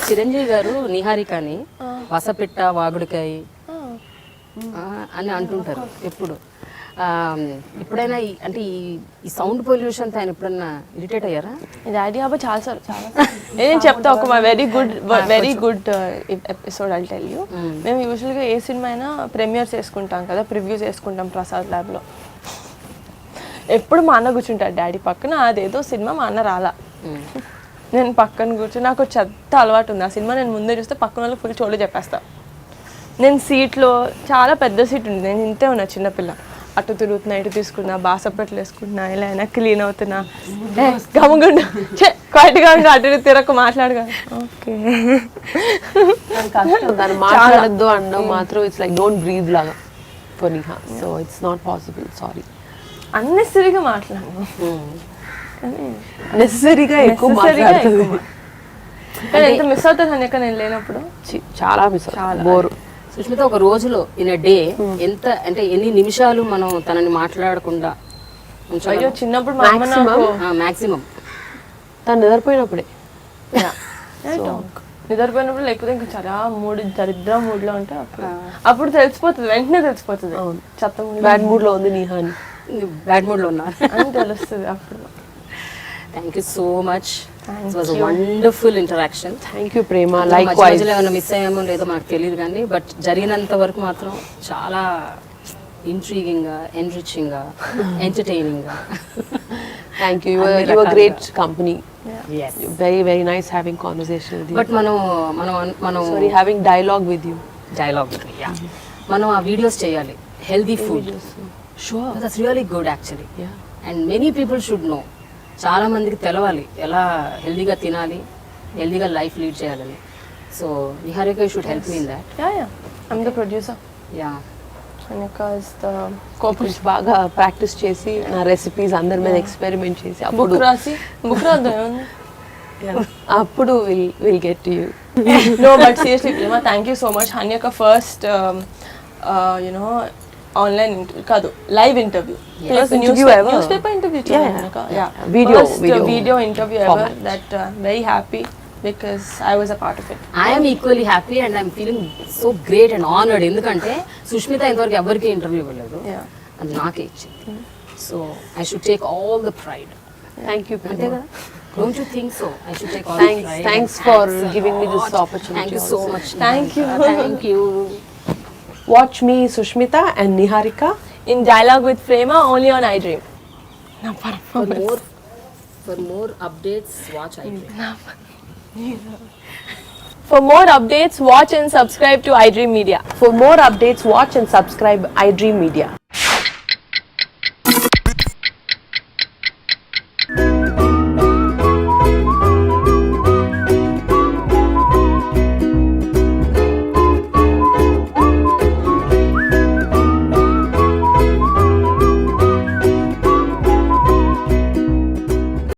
Chiranjeevi గారు నిహారికని వసపిట్ట వాగుడికాయ అని అంటుంటారు ఎప్పుడు. ఎప్పుడైనా అంటే ఈ సౌండ్ పొల్యూషన్తో ఆయన ఎప్పుడన్నా ఇరిటేట్ అయ్యారా? డాడీ అబ్బా చాలా నేను చెప్తా ఒక very good episode I'll tell you. మేము యూజువల్గా ఏ సినిమా అయినా ప్రీమియర్స్ చేసుకుంటాం కదా, ప్రివ్యూస్ చేసుకుంటాం ప్రసాద్ ల్యాబ్లో. ఎప్పుడు మా అన్న కూర్చుంటాడు డాడీ పక్కన, అదేదో సినిమా మా అన్న రాలా, నేను పక్కన కూర్చొని నాకు చెత్త అలవాటు ఉంది. ఆ సినిమా నేను ముందే చూస్తే పక్కన వాళ్ళకి ఫుల్ చోటు చెప్పేస్తా. నేను సీట్లో చాలా పెద్ద సీట్ ఉంది, నేను ఇంతే ఉన్నా చిన్నపిల్ల, అటు తిరుగుతున్నా ఇటు తీసుకున్నా, బాసపట్లు వేసుకుంటున్నా, ఇలా అయినా క్లీన్ అవుతున్నా, గమగుండా క్వైట్గా ఉండి అటు తిరగ మాట్లాడగా. ఓకే దాన్ని మాట్లాడద్దు అనడం మాత్రం ఇట్స్ లైక్ డోంట్ బ్రీద్ లాగా for Niha. So it's not possible, sorry. అన్నెసరీగా మాట్లాడను, నెసరీగా ఎక్కువ మాట్లాడుతుంది. కానీ ఎంత మిస్ అవుతుంది అనేక నేను లేనప్పుడు, చాలా మిస్ బోరు. సుష్మిత, ఒక రోజులో ఇన్ అ డే ఎంత అంటే ఎన్ని నిమిషాలు మనం తనని మాట్లాడకుండా అయ్యో చిన్నప్పుడు మా అమ్మ నాకు మాక్సిమం తను నిద్రపోయినప్పుడే నిద్రపోయినప్పుడు, లేకపోతే ఇంకా చాలా దరిద్ర మూడ్లో ఉంటే అప్పుడు తెలిసిపోతుంది, వెంటనే తెలిసిపోతుంది చెత్త బ్యాడ్ మూడ్లో ఉంది నిహా అని, బ్యాడ్ మూడ్లో ఉన్నారు అని తెలుస్తుంది అప్పుడు. Thank you so much, it was a wonderful interaction. Thank you Prema. Likewise. ఏమైనా మిస్ అయ్యామో లేదో మనకు తెలియదు కానీ బట్ జరిగినంత వరకు మాత్రం చాలా ఇంట్రీగింగ్గా, ఎన్రిచింగ్గా, ఎంటర్టైనింగ్గా. Thank you, you are great company. Very very nice having conversation with you. But మనం sorry having dialogue with you. మనం ఆ వీడియోస్ చేయాలి, healthy food. Sure, that's really good actually. And many people should know. చాలా మందికి తెలవాలి ఎలా హెల్దీగా తినాలి, హెల్దీగా లైఫ్ లీడ్ చేయాలని. So Niharika, you should help me in that. I'm the producer. కోపం బాగా ప్రాక్టీస్ చేసి నా రెసిపీస్ అందరి మీద ఎక్స్పెరిమెంట్ చేసి బుక్ రాసి బుక్ రాద్దాం, అప్పుడు will get to you. No but seriously Prema, thank you so much. హన్యక ఫస్ట్ యునో ఆన్లైన్ కాదు, live interview, news paper interview, video interview ever. That very happy because I was a part of it. I am equally happy and I'm feeling so great and honored. ఎందుకంటే సుష్మిత ఇంతవరకు ఎవరికి interview ఇవ్వలేదు, అది నాకే ఇచ్చింది. So I should take all the pride. Thank you, అంతే కదా? Don't you think so? I should take all the pride. Thanks for giving me this opportunity. Thank you so much. Thank you. Thank you. Watch me, Sushmitha and Niharika, in Dialogue with Prema, only on iDream. For more updates, watch iDream. For more updates, watch and subscribe to iDream Media. for more updates watch and subscribe iDream Media.